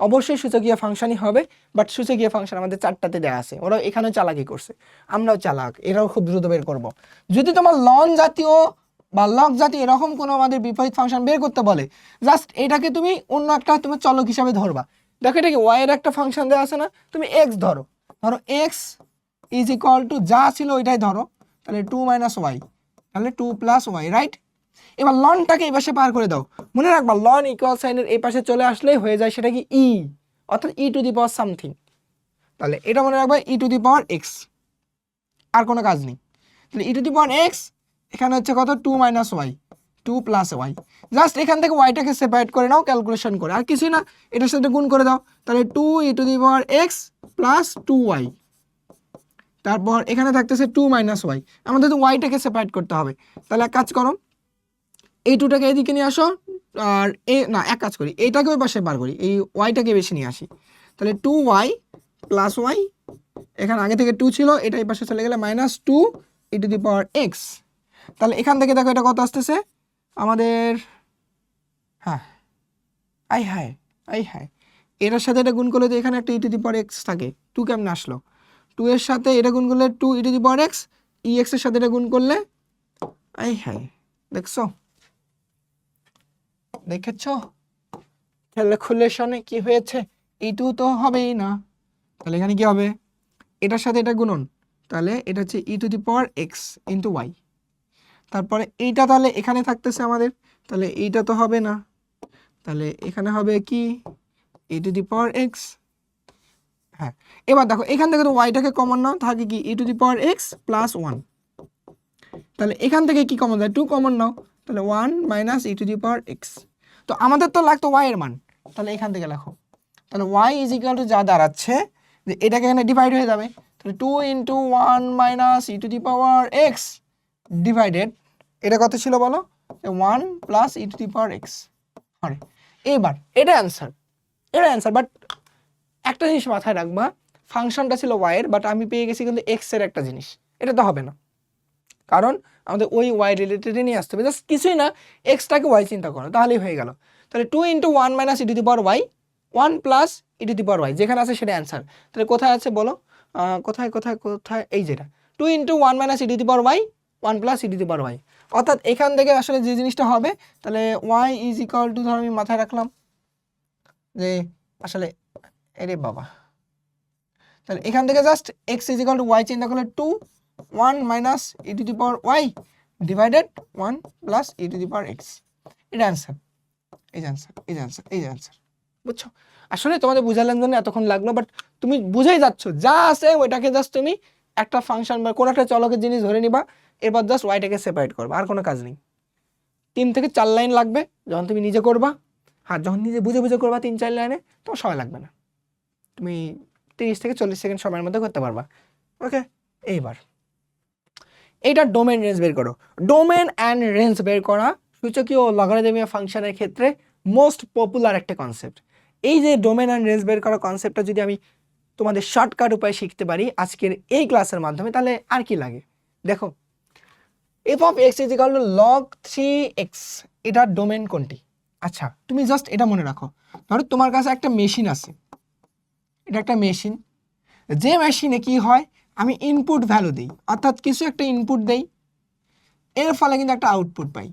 অবশ্যই সূচকীয় ফাংশনই হবে, বাট সূচকীয় ফাংশন আমাদের 4টাতে দেওয়া আছে, ওরা এখানেও চালাকি করছে, আমরাও চালাক, এরাও খুব দ্রুত বের করব। যদি তোমার লন জাতীয় বা লগ জাতীয় এরকম কোনো আমাদের বিপরীত ফাংশন বের করতে বলে, জাস্ট এটাকে তুমি অন্য একটা তুমি চলক হিসাবে ধরবা। দেখো এটা কি ওয়াই এর একটা ফাংশন দেওয়া আছে না, তুমি এক্স ধরো, ধরো এক্স ইজ ইকুয়াল টু যা ছিল ওইটাই ধরো, তাহলে 2 মাইনাস ওয়াই, তাহলে 2 প্লাস ওয়াই, রাইট। এবার লনটাকে এই পাশে পার করে দাও, মনে রাখবা লন ইকুয়াল সাইনের এই পাশে চলে আসলেই হয়ে যায় সেটা কি ই, অর্থাৎ ই টু দি পাওয়ার সামথিং, তাহলে এটা মনে রাখবা ই টু দি পাওয়ার এক্স, আর কোনো কাজ নেই। তাহলে ই টু দি পাওয়ার এক্স এখানে হচ্ছে কত 2 minus Y, 2 plus Y, just এখান থেকে ওয়াইটাকে সেপারেট করে নাও ক্যালকুলেশন করে, আর কিছুই না, এটার সাথে গুণ করে দাও, তাহলে 2 e to the power x plus 2y, তারপর এখানে থাকতেছে 2 মাইনাস ওয়াই, আমাদের তো ওয়াইটাকে সেপারেট করতে হবে, তাহলে এক কাজ করো এই 2টাকে এদিকে নিয়ে আসো, আর না এক কাজ করি এইটাকে ওই পাশে বার করি, এই ওয়াইটাকে বেশি নিয়ে আসি, তাহলে 2y প্লাস ওয়াই, এখানে আগে থেকে 2 ছিল, এটা এই পাশে চলে গেলে minus 2 e to the power x, তাহলে এখান থেকে দেখো এটা কত আসতেছে আমাদের, হ্যাঁ আই হায় এটার সাথে এটা গুণ করলে তো এখানে একটা ই টু দি পাওয়ার এক্স থাকে, 2 কেমন আসলো, 2 এর সাথে এটা গুণ করলে 2 e to the power x, e x এর সাথে এটা গুণ করলে, আই হায় দেখছো, দেখেছ ক্যালকুলেশনে কি হয়েছে, এই2 তো হবেই না, তাহলে এখানে কি হবে এটার সাথে এটা গুণন, তাহলে এটা হচ্ছে e to the power x into y, তারপরে এইটা তাহলে এখানে থাকতেছে আমাদের, তাহলে এইটা তো হবে না, তাহলে এখানে হবে কি e to the power x, হ্যাঁ এবার দেখো এখান থেকে তো ওয়াইটাকে কমন নাও, থাকে কি e to the power x plus 1, তাহলে এখান থেকে কি কমন যায় 2 কমন নাও, তাহলে 1 minus e to the power x, তো আমাদের তো লাগতো ওয়াই এর মান, তাহলে এখান থেকে লেখো, তাহলে ওয়াই ইজ ইকুয়াল টু যা দাঁড়াচ্ছে যে এটাকে এখানে ডিভাইড হয়ে যাবে, তাহলে 2 into 1 minus e to the power x divided, এটা কত ছিল বলো 1 plus e to the power x, আরে এবার এটা অ্যান্সার, বাট একটা জিনিস মাথায় রাখবা, ফাংশনটা ছিল ওয়াই এর, বাট আমি পেয়ে গেছি কিন্তু এক্স এর একটা জিনিস, এটা তো হবে না, কারণ আমাদের ওই ওয়াই রিলেটেড নিয়ে আসতে হবে, জাস্ট কিছুই না এক্সটাকে ওয়াই চিন্তা করো তাহলেই হয়ে গেল, তাহলে 2 into 1 minus e to the power Y, 1 plus e to the power Y, যেখানে আছে সেটা অ্যান্সার, তাহলে কোথায় আছে বলো, কোথায় এই যেটা 2 into 1 minus e to the power Y, 1 plus e to the power Y, অর্থাৎ এখান থেকে আসলে যে জিনিসটা হবে, তাহলে ওয়াই ইজ ইকুয়াল টু ধর আমি মাথায় রাখলাম যে আসলে এরে বাবা, তাহলে এখান থেকে just X is equal to Y চিন্তা করলে 2 1 minus e to the power Y divided 1 plus e to the power X, এটা অ্যান্সার, এই যে অ্যান্সার, বুঝছো? আসলে তোমাদের বুঝালেন জন্য এতক্ষণ লাগলো, বাট তুমি বুঝেই যাচ্ছ, যা আছে ওইটাকে জাস্ট তুমি একটা ফাংশন বা কোনো একটা চলকের জিনিস ধরে নিবা, এরপর জাস্ট ওয়াইটাকে সেপারেট করবা, আর কোনো কাজ নেই। 3 থেকে 4 লাইন লাগবে যখন তুমি নিজে করবা, হ্যাঁ যখন নিজে বুঝে করবা 3-4 লাইনে তোমার সময় লাগবে না, তুমি 30 থেকে 40 সেকেন্ড সময়ের মধ্যে করতে পারবা। ওকে, এইবার এইটা ডোমেন রেঞ্জ বের করো। ডোমেন অ্যান্ড রেঞ্জ বের করা সূচকীয় ও লগারিদমীয় ফাংশনের ক্ষেত্রে মোস্ট পপুলার একটা কনসেপ্ট। এই যে ডোমেন অ্যান্ড রেঞ্জ বের করার কনসেপ্টটা যদি আমি তোমাদের শর্টকাট উপায় শিখতে পারি আজকের এই ক্লাসের মাধ্যমে, তাহলে আর কি লাগে। দেখো, F of x is equal two log 3x, এটার ডোমেন কোনটি? আচ্ছা, তুমি জাস্ট এটা মনে রাখো, ধরো তোমার কাছে একটা মেশিন আছে, এটা একটা মেশিন, যে মেশিনে কি হয়, আমি ইনপুট ভ্যালু দিই, অর্থাৎ কিছু একটা ইনপুট দেই, এর ফলে কিন্তু একটা আউটপুট পাই,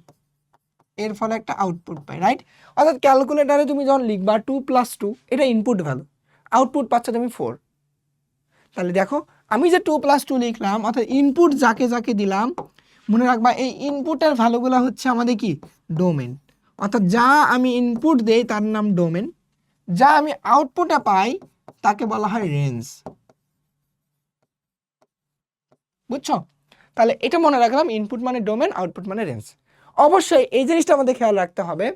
এর ফলে একটা আউটপুট পাই, রাইট? অর্থাৎ ক্যালকুলেটারে তুমি যখন লিখবা 2 + 2, এটা ইনপুট ভ্যালু, আউটপুট পাচ্ছ তুমি 4। তাহলে দেখো, আমি যে 2 + 2 লিখলাম, অর্থাৎ ইনপুট যাকে যাকে দিলাম, মনে রাখবা এই ইনপুটের ভ্যালুগুলো হচ্ছে আমাদের কি ডোমেন, অর্থাৎ যা আমি ইনপুট দেই তার নাম ডোমেন, যা আমি আউটপুটে পাই তাকে বলা হয় রেঞ্জ। বুঝছো? তাহলে এটা মনে রাখলাম, ইনপুট মানে ডোমেন, আউটপুট মানে রেঞ্জ। অবশ্যই এই জিনিসটা আমাদের খেয়াল রাখতে হবে,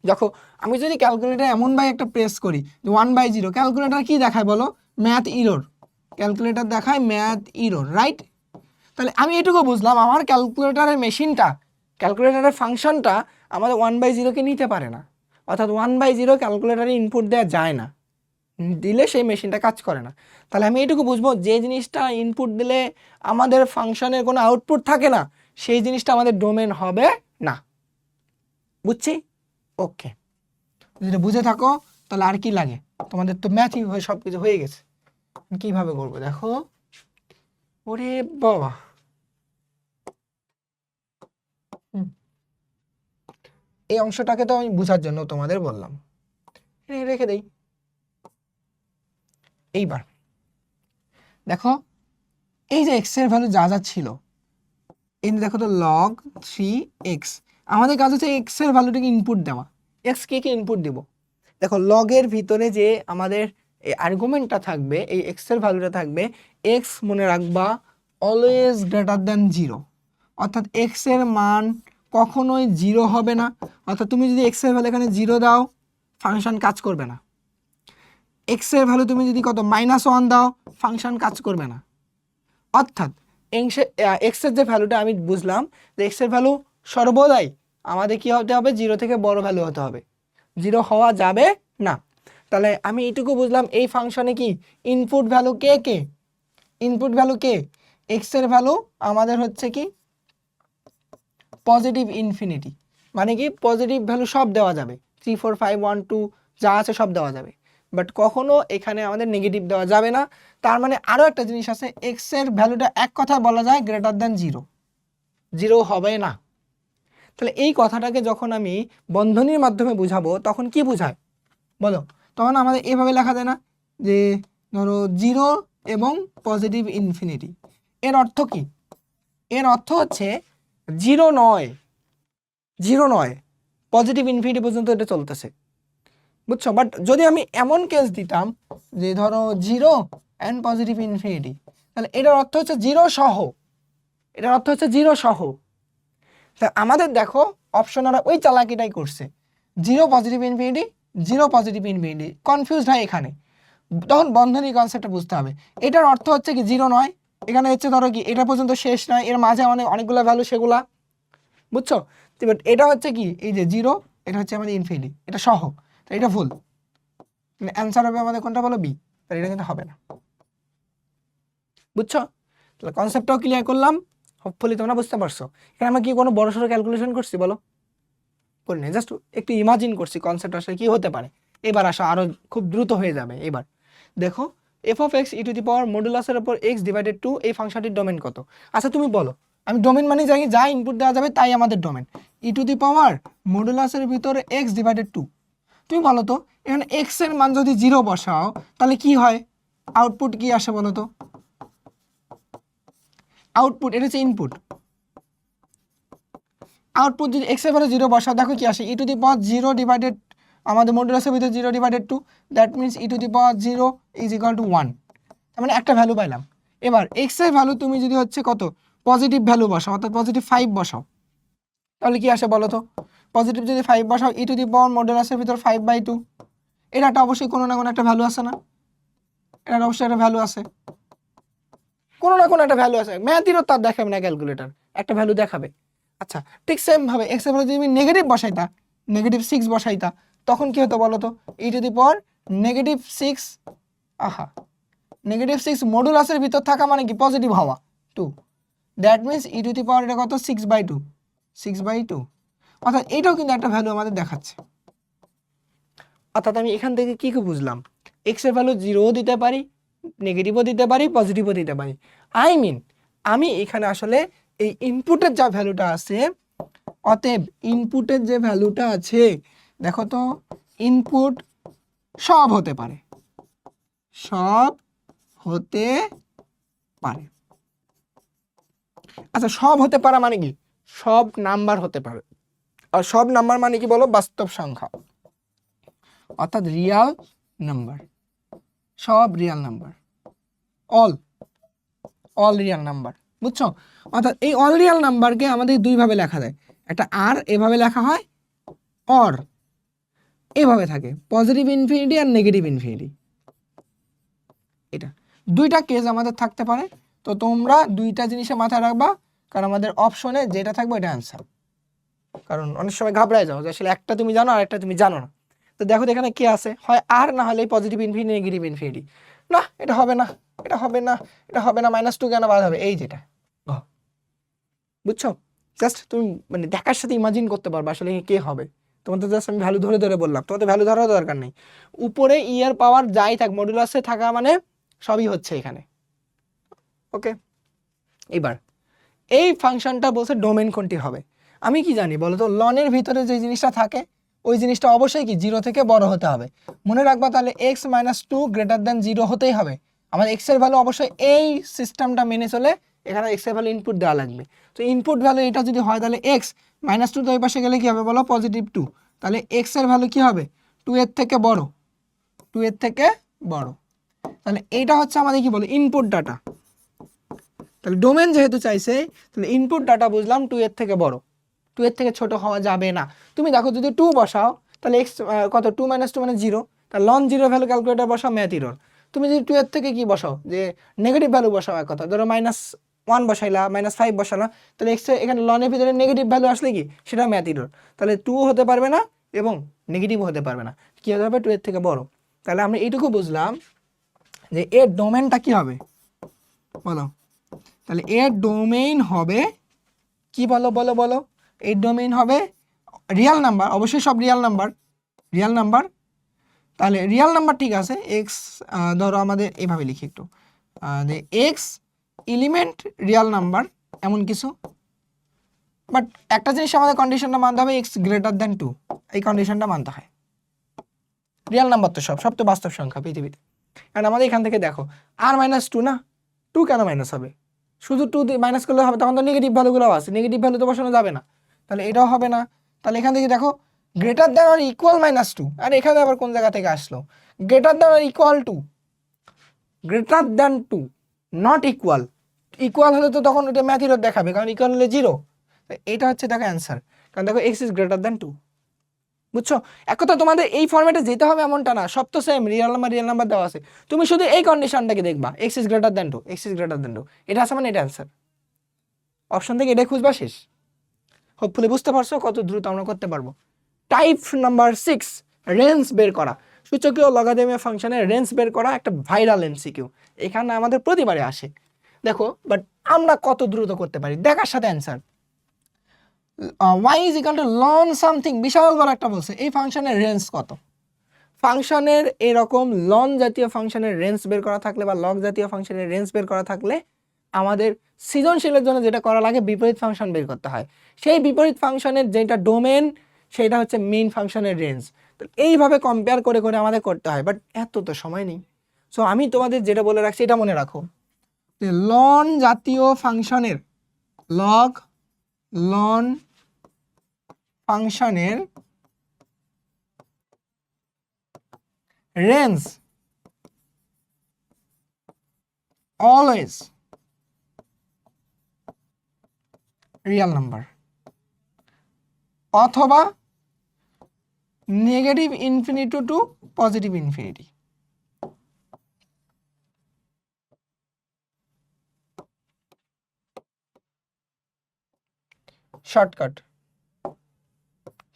দেখো আমি যদি ক্যালকুলেটার এমনভাবে একটা প্রেস করি যে 1/0, ক্যালকুলেটার কি দেখায় বলো? ম্যাথ ইরর, ক্যালকুলেটার দেখায় ম্যাথ ইরর, রাইট? তাহলে আমি এটুকু বুঝলাম, আমার ক্যালকুলেটারের মেশিনটা, ক্যালকুলেটারের ফাংশনটা আমাদের 1/0কে নিতে পারে না, অর্থাৎ 1/0 ক্যালকুলেটারে ইনপুট দেওয়া যায় না, দিলে সেই মেশিনটা কাজ করে না। তাহলে আমি এটুকু বুঝবো, যে জিনিসটা ইনপুট দিলে আমাদের ফাংশনের কোনো আউটপুট থাকে না, সেই জিনিসটা আমাদের ডোমেন হবে না। বুঝছি? ওকে, যদি বুঝে থাকো তাহলে আর কি লাগে, তোমাদের তো ম্যাথই হয়ে সব কিছু হয়ে গেছে। কিভাবে করবো দেখো, ওরে বাবা, এই অংশটাকে তো আমি বোঝার জন্য তোমাদের বললাম, রেখে দেই। এইবার দেখো, এই যে এক্স এর ভ্যালু যা যা ছিল, এই দেখো তো log 3x, আমাদের কাজ হচ্ছে এক্স এর ভ্যালুটাকে ইনপুট দেওয়া। এক্স কে ইনপুট দিব? দেখো, লগের ভিতরে যে আমাদের এই আর্গুমেন্টটা থাকবে, এই এক্স এর ভ্যালুটা থাকবে, এক্স মনে রাখবা অলওয়েজ গ্রেটার দ্যান 0, অর্থাৎ এক্স এর মান কখনোই 0 হবে না। অর্থাৎ তুমি যদি এক্স এর ভ্যালু এখানে 0 দাও, ফাংশন কাজ করবে না। এক্স এর ভ্যালু তুমি যদি কত -1 দাও, ফাংশন কাজ করবে না। অর্থাৎ এক্স এর যে ভ্যালুটা আমি বুঝলাম, যে এক্স এর ভ্যালু সর্বদাই আমাদের কি হতে হবে, 0 থেকে বড় ভ্যালু হতে হবে, 0 হওয়া যাবে না। তাহলে আমি এইটুকু বুঝলাম, এই ফাংশনে কি ইনপুট ভ্যালু কে কে, ইনপুট ভ্যালু কে, এক্স এর ভ্যালু আমাদের হচ্ছে কি পজিটিভ ইনফিনিটি, মানে কি পজিটিভ ভ্যালু সব দেওয়া যাবে, 3 4 5 1 2 যা আছে সব দেওয়া যাবে, বাট কখনো এখানে আমাদের নেগেটিভ দেওয়া যাবে না। তার মানে আরও একটা জিনিস আছে, এক্স এর ভ্যালুটা এক কথায় বলা যায় গ্রেটার দ্যান 0, 0 হবে না। তাহলে এই কথাটাকে যখন আমি বন্ধনীর মাধ্যমে বুঝাবো, তখন কি বুঝায় বলো? তখন আমাদের এভাবে লেখা যায় না, যে ধরো 0 এবং পজিটিভ ইনফিনিটি, এর অর্থ কি? এর অর্থ হচ্ছে 0 নয়, 0 নয়, পজিটিভ ইনফিনিটি পর্যন্ত এটা চলতেছে, বুঝছো? বাট যদি আমি এমন কেস দিতাম যে ধরো 0 অ্যান্ড পজিটিভ ইনফিনিটি, তাহলে এটার অর্থ হচ্ছে 0 সহ, এটার অর্থ হচ্ছে 0 সহ। তা আমাদের দেখো অপশনারা ওই চালাকিটাই করছে, 0 positive infinity, 0 positive infinity, confused হয় এখানে। তখন বন্ধনী কনসেপ্টটা বুঝতে হবে, এটার অর্থ হচ্ছে কি 0 নয়, এখানে হচ্ছে ধরো কি এটা পর্যন্ত শেষ নয়, এর মাঝে অনেকগুলো ভ্যালু, সেগুলা বুঝছো? বাট এটা হচ্ছে কি, এই যে 0, এটা হচ্ছে আমাদের ইনফিনিটি, এটা সহ, এটা ভুল, অ্যান্সার হবে আমাদের কোনটা বলো? বি। তাহলে এটা কিন্তু হবে না, বুঝছো? তাহলে কনসেপ্টটাও ক্লিয়ার করলাম, হোপফুলি তোমরা বুঝতে পারছো। এখানে আমরা কি কোনো বড়সড় ক্যালকুলেশন করছি বলো? করি না, জাস্ট একটু ইমাজিন করছি কনসেপ্ট আসলে কি হতে পারে। এবার আসো, আরো খুব দ্রুত হয়ে যাবে। এবার দেখো, F of x e to the power মডুলাসের উপর এক্স ডিভাইডেড 2, এই ফাংশনটির ডোমেন কত? আচ্ছা তুমি বলো, আমি ডোমেন মানে জানি যা ইনপুট দেওয়া যাবে তাই আমাদের domain, E to the power মডুলাসের ভিতরে এক্স ডিভাইডেড 2। তুমি বলো তো, এখানে এক্স এর মান যদি 0 বসাও তাহলে কি হয়, আউটপুট কি আসে বলো তো? আউটপুট, এটা হচ্ছে ইনপুট, আউটপুট যদি এক্স এর ভ্যালু 0 বসাও, দেখো কি আসে, ই টু দি পাওয়ার 0 ডিভাইডেড, আমাদের মডুলাসের ভিতরে 0 divided 2, that means e to the power 0 is equal to 1, তার মানে একটা ভ্যালু পাইলাম। এবার এক্স এর ভ্যালু তুমি যদি হচ্ছে কত পজিটিভ ভ্যালু বসাও, অর্থাৎ পজিটিভ 5 বসাও, তাহলে কি আসে বলো তো? পজিটিভ যদি 5 বসাও, ই টু দি পাওয়ার মডুলাসের ভিতর 5/2, এটা একটা অবশ্যই কোনো না কোনো একটা ভ্যালু আছে না? এটার অবশ্যই একটা ভ্যালু আছে, কোনো না কোনো একটা ভ্যালু আছে, ম্যাথেরও তার দেখাবে না ক্যালকুলেটর, একটা ভ্যালু দেখাবে। আচ্ছা, ঠিক সেম ভাবে এক্স এর ভ্যালু যদি তুমি নেগেটিভ বসাইতা, -6 বসাইতা, তখন কি হতো বলো তো, ই টু দি পাওয়ার -6, আহা -6 মডুলাসের ভিতর থাকা মানে কি পজিটিভ হওয়া 2, that means e to the power এটা কত 6/2, 6/2, অর্থাৎ এটাও কিন্তু একটা ভ্যালু আমাদের দেখাচ্ছে। অর্থাৎ আমি এখান থেকে কি বুঝলাম, এক্স এর ভ্যালু 0ও দিতে পারি, নেগেটিভও দিতে পারি, পজিটিভও দিতে পারি। আই মিন আমি এখানে আসলে এই ইনপুটের যা ভ্যালুটা আছে, অতএব ইনপুটের যে ভ্যালুটা আছে দেখো তো, ইনপুট সব হতে পারে, সব হতে পারে। আচ্ছা সব হতে পারা মানে কি, সব নাম্বার হতে পারে। আর সব নাম্বার মানে কি বলো, বাস্তব সংখ্যা, অর্থাৎ রিয়াল নাম্বার, সব Real number, all Real number, বুঝছো? অর্থাৎ এই অল রিয়াল নাম্বারকে আমাদের দুইভাবে লেখা যায়, একটা আর এভাবে লেখা হয়, অর এভাবে থাকে, পজিটিভ ইনফিনিটি আর নেগেটিভ ইনফিনিটি। এটা দুইটা কেস আমাদের থাকতে পারে, তো তোমরা দুইটা জিনিসে মাথায় রাখবা, কারণ আমাদের অপশনে যেটা থাকবে এটা অ্যান্সার। কারণ অনেক সময় ঘাবড়ায় যাও যে আসলে একটা তুমি জানো আর একটা তুমি জানো না। তো দেখো এখানে কি আছে, হয় আর না হলে পজিটিভ ইনফিনিটি নেগেটিভ ইনফিনিটি। না এটা হবে না, এটা হবে না, এটা হবে না, -2 কেন বাদ হবে, এই যেটা, বুঝছো? জাস্ট তুমি মানে দেখার সাথে ইমাজিন করতে পারবে আসলে কে হবে। তোমাদের জাস্ট আমি ভ্যালু ধরে ধরে বললাম, তোমাদের ভ্যালু ধরার দরকার নেই। উপরে ই এর পাওয়ার যাই থাক, মডুলাসে থাকা মানে সবই হচ্ছে এখানে। ওকে, এবার এই ফাংশনটা বলছে ডোমেন কোনটি হবে। আমি কি জানি বলো তো, লনের ভিতরে যে জিনিসটা থাকে ওই জিনিসটা অবশ্যই কি 0 থেকে বড় হতে হবে। মনে রাখবা তাহলে x-2 > 0 হতেই হবে। আমার x এর ভ্যালু অবশ্যই এই সিস্টেমটা মেনে চলে, এখানে x এর ভ্যালু ইনপুট দেওয়া লাগবে। তো ইনপুট ভ্যালু এটা যদি হয় তাহলে x-2 তো ওই পাশে গেলে কি হবে বলো, +2, তাহলে x এর ভ্যালু কি হবে 2 এর থেকে বড়, 2 এর থেকে বড়। তাহলে এইটা হচ্ছে আমাদের কি বলে ইনপুট ডাটা। তাহলে ডোমেন যেহেতু চাইছে, তাহলে ইনপুট ডাটা বুঝলাম 2 এর থেকে বড়, 2 এর থেকে ছোট হওয়া যাবে না। তুমি দেখো যদি 2 বসাও তাহলে x কত, 2 - 2 মানে 0, তাহলে লন 0 ভ্যালু ক্যালকুলেটর বসাও, ম্যাথ এরর। তুমি যদি 2 এর থেকে কি বসাও, যে নেগেটিভ ভ্যালু বসাও, এক কথা ধরো -1 বসাইলা, -5 বসালা, তাহলে x এখানে লনের ভিতরে নেগেটিভ ভ্যালু আসলে কি সেটা ম্যাথ এরর। তাহলে 2 হতে পারবে না এবং নেগেটিভও হতে পারবে না, কি হতে হবে 2 এর থেকে বড়। তাহলে আমরা এইটুকু বুঝলাম যে এর ডোমেনটা কি হবে বলো। তাহলে এর ডোমেইন হবে কি বলো বলো বলো, এর ডোমেইন হবে রিয়াল নাম্বার, অবশ্যই সব রিয়াল নাম্বার, রিয়াল নাম্বার। তাহলে রিয়াল নাম্বার ঠিক আছে, এক্স ধরো আমাদের এভাবে লিখি একটু, যে এক্স এলিমেন্ট রিয়াল নাম্বার এমন কিছু, বাট একটা জিনিস আমাদের কন্ডিশনটা মানতে হবে x>2, এই কন্ডিশনটা মানতে হয়। রিয়াল নাম্বার তো সব তো বাস্তব সংখ্যা পৃথিবীতে। কারণ আমাদের এখান থেকে দেখো r-2 না, 2 কেন মাইনাস হবে, শুধু 2 মাইনাস করলে হবে, তখন তো নেগেটিভ ভ্যালুগুলোও আছে, নেগেটিভ ভ্যালু তো বসানো যাবে না, তাহলে এটাও হবে না। তাহলে এখান থেকে দেখো >= -2, আর এখানে আবার কোন জায়গা থেকে আসলো >= 2, নট ইকুয়াল। ইকুয়াল হলে তো তখন ওটা ম্যাথ এরর দেখাবে, কারণ ইকুয়াল হলে 0। এটা হচ্ছে দেখো অ্যান্সার, কারণ দেখো x>2, বুঝছো? এক কথা তোমাদের এই ফরম্যাটে যেতে হবে এমনটা না, সব তো সেম, রিয়েল নাম্বার দেওয়া আছে, তুমি শুধু এই কন্ডিশনটাকে দেখবা x>2, এটা আছে মানে এটা অ্যান্সার, অপশন থেকে এটাই খুঁজবা, শেষ। হোপফুলি বুঝতে পারছো কত দ্রুত আমরা করতে পারবো। টাইপ নাম্বার 6, রেঞ্জ বের করা, সূচকীয় লগারিদমীয় ফাংশনের রেঞ্জ বের করা একটা ভাইরাল এমসিকিউ, এখানে আমাদের প্রতিবারে আসে। দেখো বাট আমরা কত দ্রুত করতে পারি দেখার সাথে অ্যান্সার। y = ln সামথিং, বিশাল বড় একটা বলছে, এই ফাংশনের রেঞ্জ কত। ফাংশনের এরকম লন জাতীয় ফাংশনের রেঞ্জ বের করা থাকলে বা লগ জাতীয় ফাংশনের রেঞ্জ বের করা থাকলে আমাদের সৃজনশীলের জন্য যেটা করা লাগে বিপরীত ফাংশন বের করতে হয়। সেই বিপরীত ফাংশনের যেটা ডোমেন সেটা হচ্ছে মেইন ফাংশনের রেঞ্জ। তো এইভাবে কম্পেয়ার করে করে আমাদের করতে হয়, বাট এত তো সময় নেই। সো আমি তোমাদের যেটা বলে রাখছি এটা মনে রাখো, যে লন জাতীয় ফাংশনের লন ফাংশনের রেঞ্জ অলওয়েজ রিয়াল নাম্বার অথবা negative infinity two positive infinity. Shortcut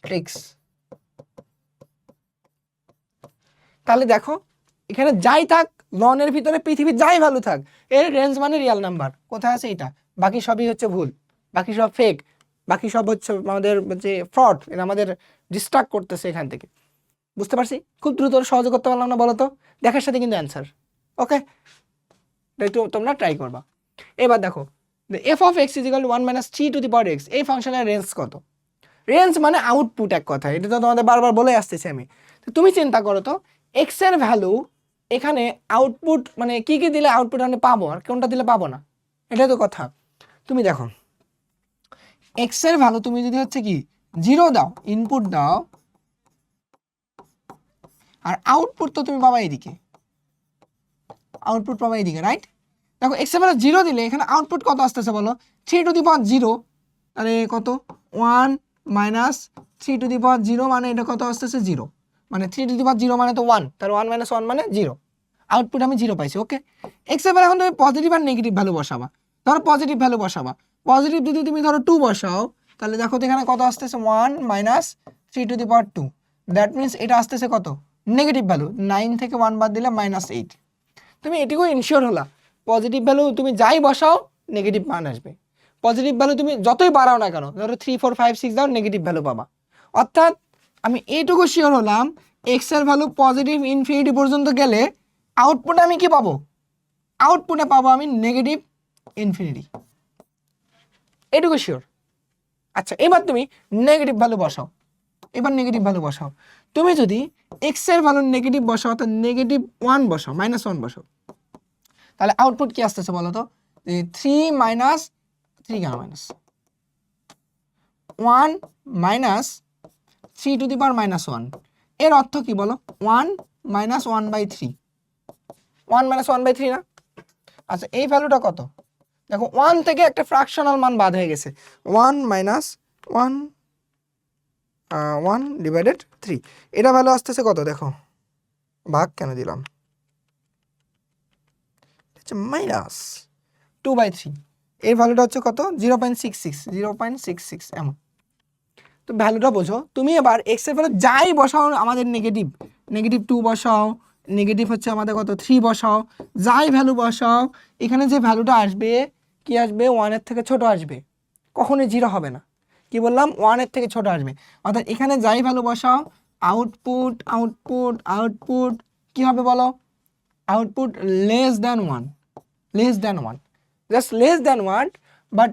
tricks তাহলে দেখো এখানে যাই থাক ননের ভিতরে পৃথিবীর যাই ভ্যালু থাক, এর রেঞ্জ মানে রিয়াল নাম্বার। কোথায় আছে এটা? বাকি সবই হচ্ছে ভুল, বাকি সব ফেক, বাকি সব হচ্ছে আমাদের যে ফ্রড, এটা আমাদের ডিস্ট্রাক্ট করতেছে এখান থেকে। বুঝতে পারছি? খুব দ্রুত সহজে করতে পারলাম না বলো তো? দেখার সাথে কিন্তু অ্যান্সার। ওকে, একটু তোমরা ট্রাই করবা। এবার দেখো F of x is equal to 1 minus 3 two the power x, এই ফাংশনের রেঞ্জ কত? রেঞ্জ মানে আউটপুট এক কথা, এটা তো তোমাদের বারবার বলে আসতেছি আমি। তো তুমি চিন্তা করো তো এক্স এর ভ্যালু এখানে আউটপুট মানে কি কি দিলে আউটপুট আমি পাবো আর কোনটা দিলে পাবো না, এটাই তো কথা। তুমি দেখো এক্স এর ভ্যালু তুমি যদি হচ্ছে কি 0 দাও, ইনপুট দাও, আর আউটপুট তো তুমি পাবা এইদিকে, আউটপুট পাবা এইদিকে, রাইট? দেখো এক্স এর ভ্যালু 0 দিলে এখানে আউটপুট কত আসতেছে বলো? 3 টু দি পাওয়ার 0, তাহলে কত 1 মাইনাস 3 টু দি পাওয়ার 0 মানে এটা কত আসতেছে 0, মানে 3 টু দি পাওয়ার 0 মানে তো 1, তাহলে 1 মাইনাস 1 মানে 0, আউটপুট আমি 0 পাইছি। ওকে, এক্স এর ভ্যালু এখন তুমি পজিটিভ আর নেগেটিভ ভ্যালু বসাবা। ধরো পজিটিভ ভ্যালু বসাবা, পজিটিভ যদি তুমি ধরো 2 বসাও, তাহলে দেখো তো এখানে কত আসতেছে 1 minus 3 two the power 2, that means এটা আসতেছে কত নেগেটিভ ভ্যালু, 9 থেকে 1 বাদ দিলে -8। তুমি এটুকু ইনশিওর হলা পজিটিভ ভ্যালু তুমি যাই বসাও নেগেটিভ মান আসবে, পজিটিভ ভ্যালু তুমি যতই বাড়াও না কেন, ধরো 3 4 5 6 দাও নেগেটিভ ভ্যালু পাবা। অর্থাৎ আমি এইটুকু শিওর হলাম এক্স এর ভ্যালু পজিটিভ ইনফিনিটি পর্যন্ত গেলে আউটপুটে আমি কি পাবো? আউটপুটে পাবো আমি নেগেটিভ ইনফিনিটি, এটুকু শিওর। আচ্ছা এবার তুমি নেগেটিভ ভ্যালু বসাও, এবার নেগেটিভ ভ্যালু বসাও। তুমি যদি এক্স এর ভ্যালু নেগেটিভ বসাও অর্থাৎ -1 বসাও, -1 বসাও, তাহলে আউটপুট কি আসতেছে বলো তো? 3 মাইনাস 3 কেন মাইনাস 1 মাইনাস 3 টু দি পাওয়ার -1, এর অর্থ কি বলো? 1 মাইনাস 1/3, 1 মাইনাস 1/3 না? আচ্ছা এই ভ্যালুটা কত? দেখো 1 থেকে একটা ফ্র্যাকশনাল মান বাদ হয়ে গেছে, 1 মাইনাস 1 ডিভাইডেড 3, এটা ভ্যালু আসতেছে কত? দেখো ভাগ কেন দিলাম, মাইনাস 2/3, এর ভ্যালুটা হচ্ছে কত? 0.66 এমন। তো ভ্যালুটা বোঝো তুমি। এবার এক্স এর ভ্যালু যাই বসাও আমাদের নেগেটিভ, -2 বসাও, নেগেটিভ হচ্ছে আমাদের কত 3 বসাও, যাই ভ্যালু বসাও এখানে যে ভ্যালুটা আসবে কি আসবে? 1 এর থেকে ছোট আসবে, কখনোই 0 হবে না। কি বললাম? 1 এর থেকে ছোট আসবে। অর্থাৎ এখানে যাই ভ্যালু বসাও আউটপুট আউটপুট আউটপুট কি হবে বলো? Output less than 1, just less than 1। But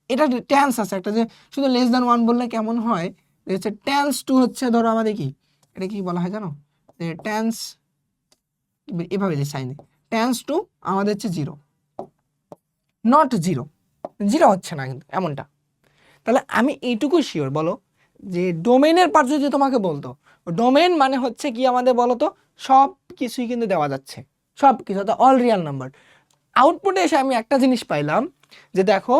এটা টেন্স আছে একটা, যে শুধু লেস দ্যান 1 বললে কেমন হয়, হচ্ছে টেন্স টু হচ্ছে ধরো আমাদের কি এটা কি বলা হয় জানো? টেন্স এভাবে যে সাইন টেন্স টু আমাদের হচ্ছে 0, নট 0 হচ্ছে না কিন্তু এমনটা। তাহলে আমি এইটুকু শিওর বলো যে ডোমেনের পার্ট যদি তোমাকে বলতো, ডোমেন মানে হচ্ছে কি আমাদের বলো তো সব কিছুই কিন্তু দেওয়া যাচ্ছে, সব কিছু অর্থাৎ অল রিয়াল নাম্বার। আউটপুটে এসে আমি একটা জিনিস পাইলাম যে দেখো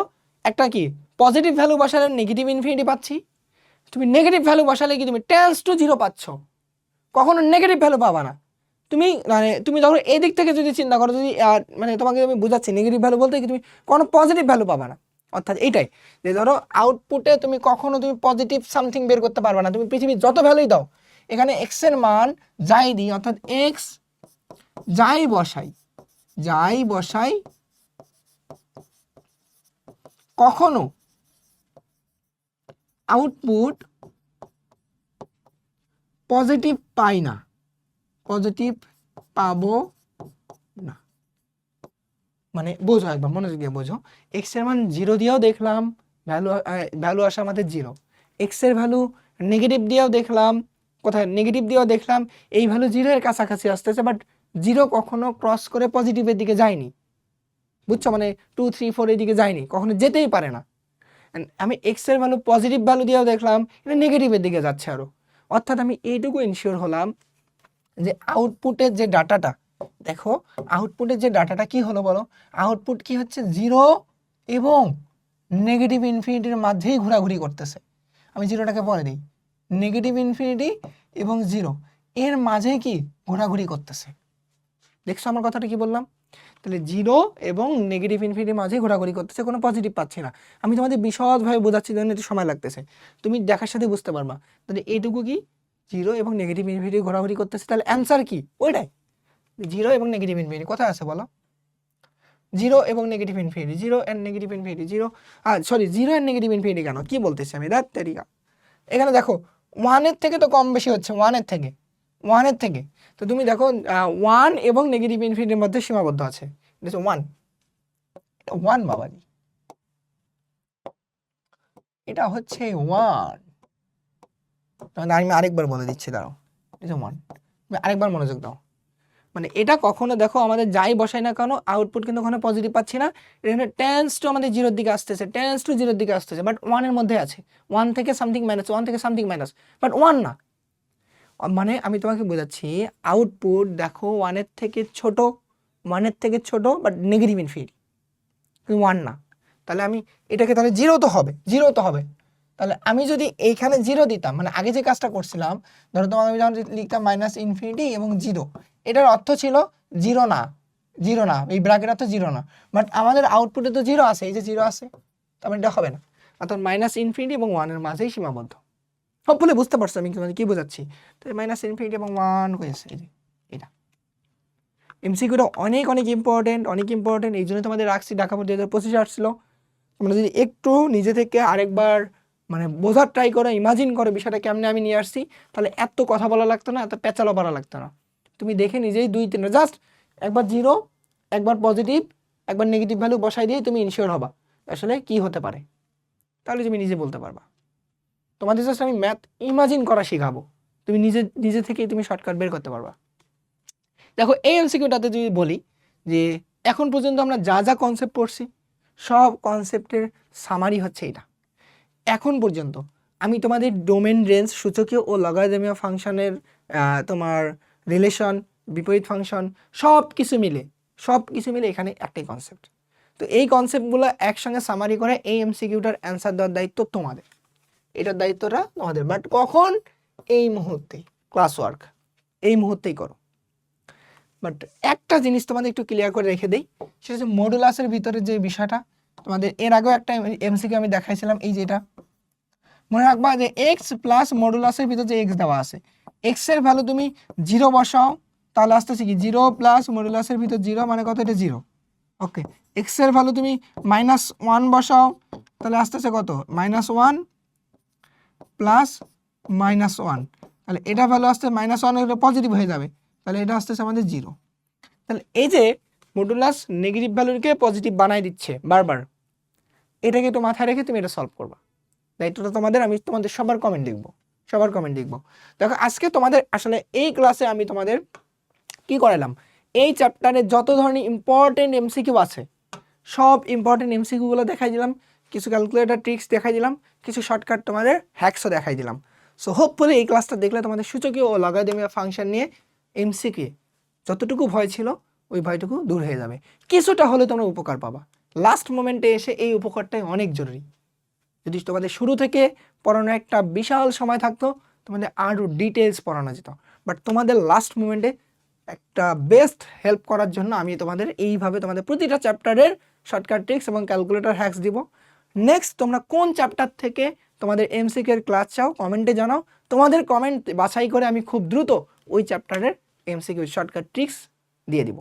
একটা কি পজিটিভ ভ্যালু বসালে নেগেটিভ ইনফিনিটি পাচ্ছি, তুমি নেগেটিভ ভ্যালু বসালে কি তুমি টেন্স টু 0 পাচ্ছ, কখনো নেগেটিভ ভ্যালু পাবা না। তুমি মানে তুমি যখন এই দিক থেকে যদি চিন্তা করো, যদি মানে তোমাকে আমি বুঝাচ্ছি নেগেটিভ ভ্যালু বলতে কি তুমি কোনো পজিটিভ ভ্যালু পাবা না। অর্থাৎ এইটাই যে ধরো আউটপুটে তুমি কখনো তুমি পজিটিভ সামথিং বের করতে পারবে না, তুমি পৃথিবীর যত ভ্যালুই দাও এখানে এক্স এর মান যাই দিই, অর্থাৎ এক্স যাই বসাই কখনো আউটপুট পজিটিভ পাই না, পজিটিভ পাবো না। মানে বোঝো একবার মনোযোগ দিয়ে বোঝো, এক্স এর মান 0 দিয়েও দেখলাম ভ্যালু আসে আমাদের 0, এক্স এর ভ্যালু নেগেটিভ দিয়েও দেখলাম, কোথায় নেগেটিভ দিয়েও দেখলাম এই ভ্যালু 0 এর কাছাকাছি আসতেছে, বাট 0 কখনো ক্রস করে পজিটিভের দিকে যায়নি, বুঝছো? মানে 2 3 4 এই দিকে যায়নি, কখনো যেতেই পারে না। আমি এক্স এর ভ্যালু পজিটিভ ভ্যালু দিয়েও দেখলাম এটা নেগেটিভের দিকে যাচ্ছে আরো। অর্থাৎ আমি এইটুকু ইনশিওর হলাম যে আউটপুটের যে ডাটাটা, দেখো আউটপুটের যে ডাটাটা কি হলো বলো? আউটপুট কি হচ্ছে 0 এবং নেগেটিভ ইনফিনিটির মাঝেই ঘোরাঘুরি করতেছে। আমি 0টাকে পরে দিই, নেগেটিভ ইনফিনিটি এবং 0 এর মাঝে কি ঘোরাঘুরি করতেছে। দেখছো আমার কথাটা কি বললাম? তাহলে 0 এবং নেগেটিভ ইনফিনিটির মাঝে ঘোরাঘুরি করতেছে, কোনো পজিটিভ পাচ্ছি না। আমি তোমাদের বিশদভাবে বোঝাচ্ছি জন্য একটু সময় লাগতেছে, তুমি দেখার সাথে বুঝতে পারবা। তাহলে এইটুকু কি জিরো এবং নেগেটিভ ইনফিনিটি ঘোরাঘুরি করতেছে, তাহলে অ্যান্সার কি ওইটাই, জিরো এবং নেগেটিভ ইনফিনিটি কোথায় আছে বলো, জিরো এবং negative infinity, zero and negative infinity, zero sorry zero and negative infinity কেন, কি বলতেছি আমি, দ্যাট তেরিকা। এখানে দেখো ওয়ানের থেকে তো কম বেশি হচ্ছে, ওয়ানের থেকে তো তুমি দেখো ওয়ান এবং নেগেটিভ ইনফিনিটির মধ্যে সীমাবদ্ধ আছে, এটা হচ্ছে ওয়ান, ওয়ান বাবাজি, এটা হচ্ছে ওয়ান। আমি আরেকবার বলে দিচ্ছি, দাঁড়াও, এটা ওয়ান, আরেকবার মনোযোগ দাও। মানে এটা কখনো দেখো আমাদের যাই বসাই না কেন আউটপুট কিন্তু ওখানে পজিটিভ পাচ্ছি না, এখানে টেন্স টু আমাদের জিরোর দিকে আসতেছে, টেন্স টু জিরোর দিকে আসতেছে, বাট ওয়ানের মধ্যে আছে, ওয়ান থেকে সামথিং মাইনাস, বাট ওয়ান না। মানে আমি তোমাকে বোঝাচ্ছি আউটপুট দেখো ওয়ানের থেকে ছোট, বাট নেগেটিভ ইনফিনিটি, ওয়ান না। তাহলে আমি এটাকে তাহলে জিরো তো হবে। তাহলে আমি যদি এইখানে জিরো দিতাম, মানে আগে যে কাজটা করছিলাম, ধরো তোমাকে আমি যখন লিখতাম মাইনাস ইনফিনিটি এবং জিরো, এটার অর্থ ছিল জিরো না, এই ব্র্যাকেট অর্থ জিরো না, বাট আমাদের আউটপুটে তো জিরো আছে, এই যে জিরো আছে, তার মানে এটা হবে না, অর্থাৎ মাইনাস ইনফিনিটি এবং ওয়ানের মাঝেই সীমাবদ্ধ। হোপফুলি বুঝতে পারছো আমি কি বোঝাচ্ছি। তো মাইনাস ইনফিনিটি এবং ওয়ান হয়েছে, এই যে এটা এমসিকিউটা অনেক ইম্পর্টেন্ট, এই জন্য তোমাদের রাখছি, ঢাকা বোর্ড 2025 আসছিল। তোমরা যদি একটু নিজে থেকে আরেকবার মানে বোঝার ট্রাই করো, ইমাজিন করো বিষয়টা কেমনে আমি নিয়ে আসছি, তাহলে এত কথা বলা লাগতো না, এত পেঁচালো পারা লাগতো না। তুমি দেখে নিজেই 2-3 জাস্ট একবার জিরো, একবার পজিটিভ, একবার নেগেটিভ ভ্যালু বসাই দিয়ে তুমি ইনশিওর হবা আসলে কি হতে পারে, তাহলে তুমি নিজে বলতে পারবা। তোমাদের জাস্ট আমি ম্যাথ ইমাজিন করা শেখাবো, তুমি নিজে থেকেই তুমি শর্টকাট বের করতে পারবা। দেখো এই এমসিকিউটাতে যদি বলি যে এখন পর্যন্ত আমরা যা কনসেপ্ট পড়ছি সব কনসেপ্টের সামারি হচ্ছে এটা। এখন পর্যন্ত আমি তোমাদের ডোমেন রেঞ্জ, সূচকীয় ও লগারিদমীয় ফাংশনের তোমার রিলেশন, বিপরীত ফাংশন সব কিছু মিলে এখানে একটাই কনসেপ্ট। তো এই কনসেপ্টগুলো একসঙ্গে সামারি করে এই এমসিকিউটার অ্যান্সার দেওয়ার দায়িত্ব তোমাদের, এটার দায়িত্বটা তোমাদের, বাট কখন, এই মুহূর্তে ক্লাস ওয়ার্ক এই মুহূর্তেই করো। বাট একটা জিনিস তোমাদের একটু ক্লিয়ার করে রেখে দেই, সেটা হচ্ছে মডুলাসের ভিতরে যে বিষয়টা, তোমাদের এর আগেও একটা এমসিকিউ আমি দেখাইছিলাম, এই যেটা মনে রাখবা যে এক্স প্লাস মডুলাসের ভিতরে যে এক্স দেওয়া আছে, এক্স এর ভ্যালু তুমি জিরো বসাও, তাহলে আসতেছে কি জিরো প্লাস মডুলাসের ভিতর জিরো, মানে কত, এটা জিরো। ওকে, এক্স এর ভ্যালু তুমি -1 বসাও, তাহলে আসতেছে কত, -1 প্লাস -1, তাহলে এটা ভ্যালু আসতে -1 পজিটিভ হয়ে যাবে, তাহলে এটা আসতেছে আমাদের জিরো। তাহলে এই যে মডুলাস নেগেটিভ ভ্যালুকে পজিটিভ বানাই দিচ্ছে বারবার, এটাকে একটু মাথায় রেখে তুমি এটা সলভ করবা, দায়িত্বটা তোমাদের। আমি তোমাদের সবার কমেন্ট লিখবো। দেখো আজকে তোমাদের আসলে এই ক্লাসে আমি তোমাদের কি করালাম, এই চ্যাপ্টারে যত ধরনের ইম্পর্টেন্ট এমসিকিউ আছে সব ইম্পর্টেন্ট এমসিকিউগুলো দেখাই দিলাম, কিছু ক্যালকুলেটর ট্রিক্স দেখাই দিলাম, কিছু শর্টকাট তোমাদের হ্যাকসও দেখাই দিলাম। সো হোপফুলি এই ক্লাসটা দেখলে তোমাদের সূচকীয় ও লগারিদমীয় ফাংশন নিয়ে এমসিকিউ যতটুকু ভয় ছিল ওই ভয়টুকু দূর হয়ে যাবে, কিছুটা হলে তোমরা উপকার পাবা। লাস্ট মোমেন্টে এসে এই উপকারটাই অনেক জরুরি। যদি তোমাদের শুরু থেকে পড়ানো একটা বিশাল সময় থাকতো, তোমাদের আরও ডিটেলস পড়ানো যেত, বাট তোমাদের লাস্ট মোমেন্টে একটা বেস্ট হেল্প করার জন্য আমি তোমাদের এইভাবে তোমাদের প্রতিটা চ্যাপ্টারের শর্টকাট ট্রিক্স এবং ক্যালকুলেটর হ্যাকস দিব। নেক্সট তোমরা কোন চ্যাপ্টার থেকে তোমাদের এমসিকিউ এর ক্লাস চাও কমেন্টে জানাও, তোমাদের কমেন্ট বাছাই করে আমি খুব দ্রুত ওই চ্যাপ্টারের এমসিকিউ শর্টকাট ট্রিক্স দিয়ে দিব।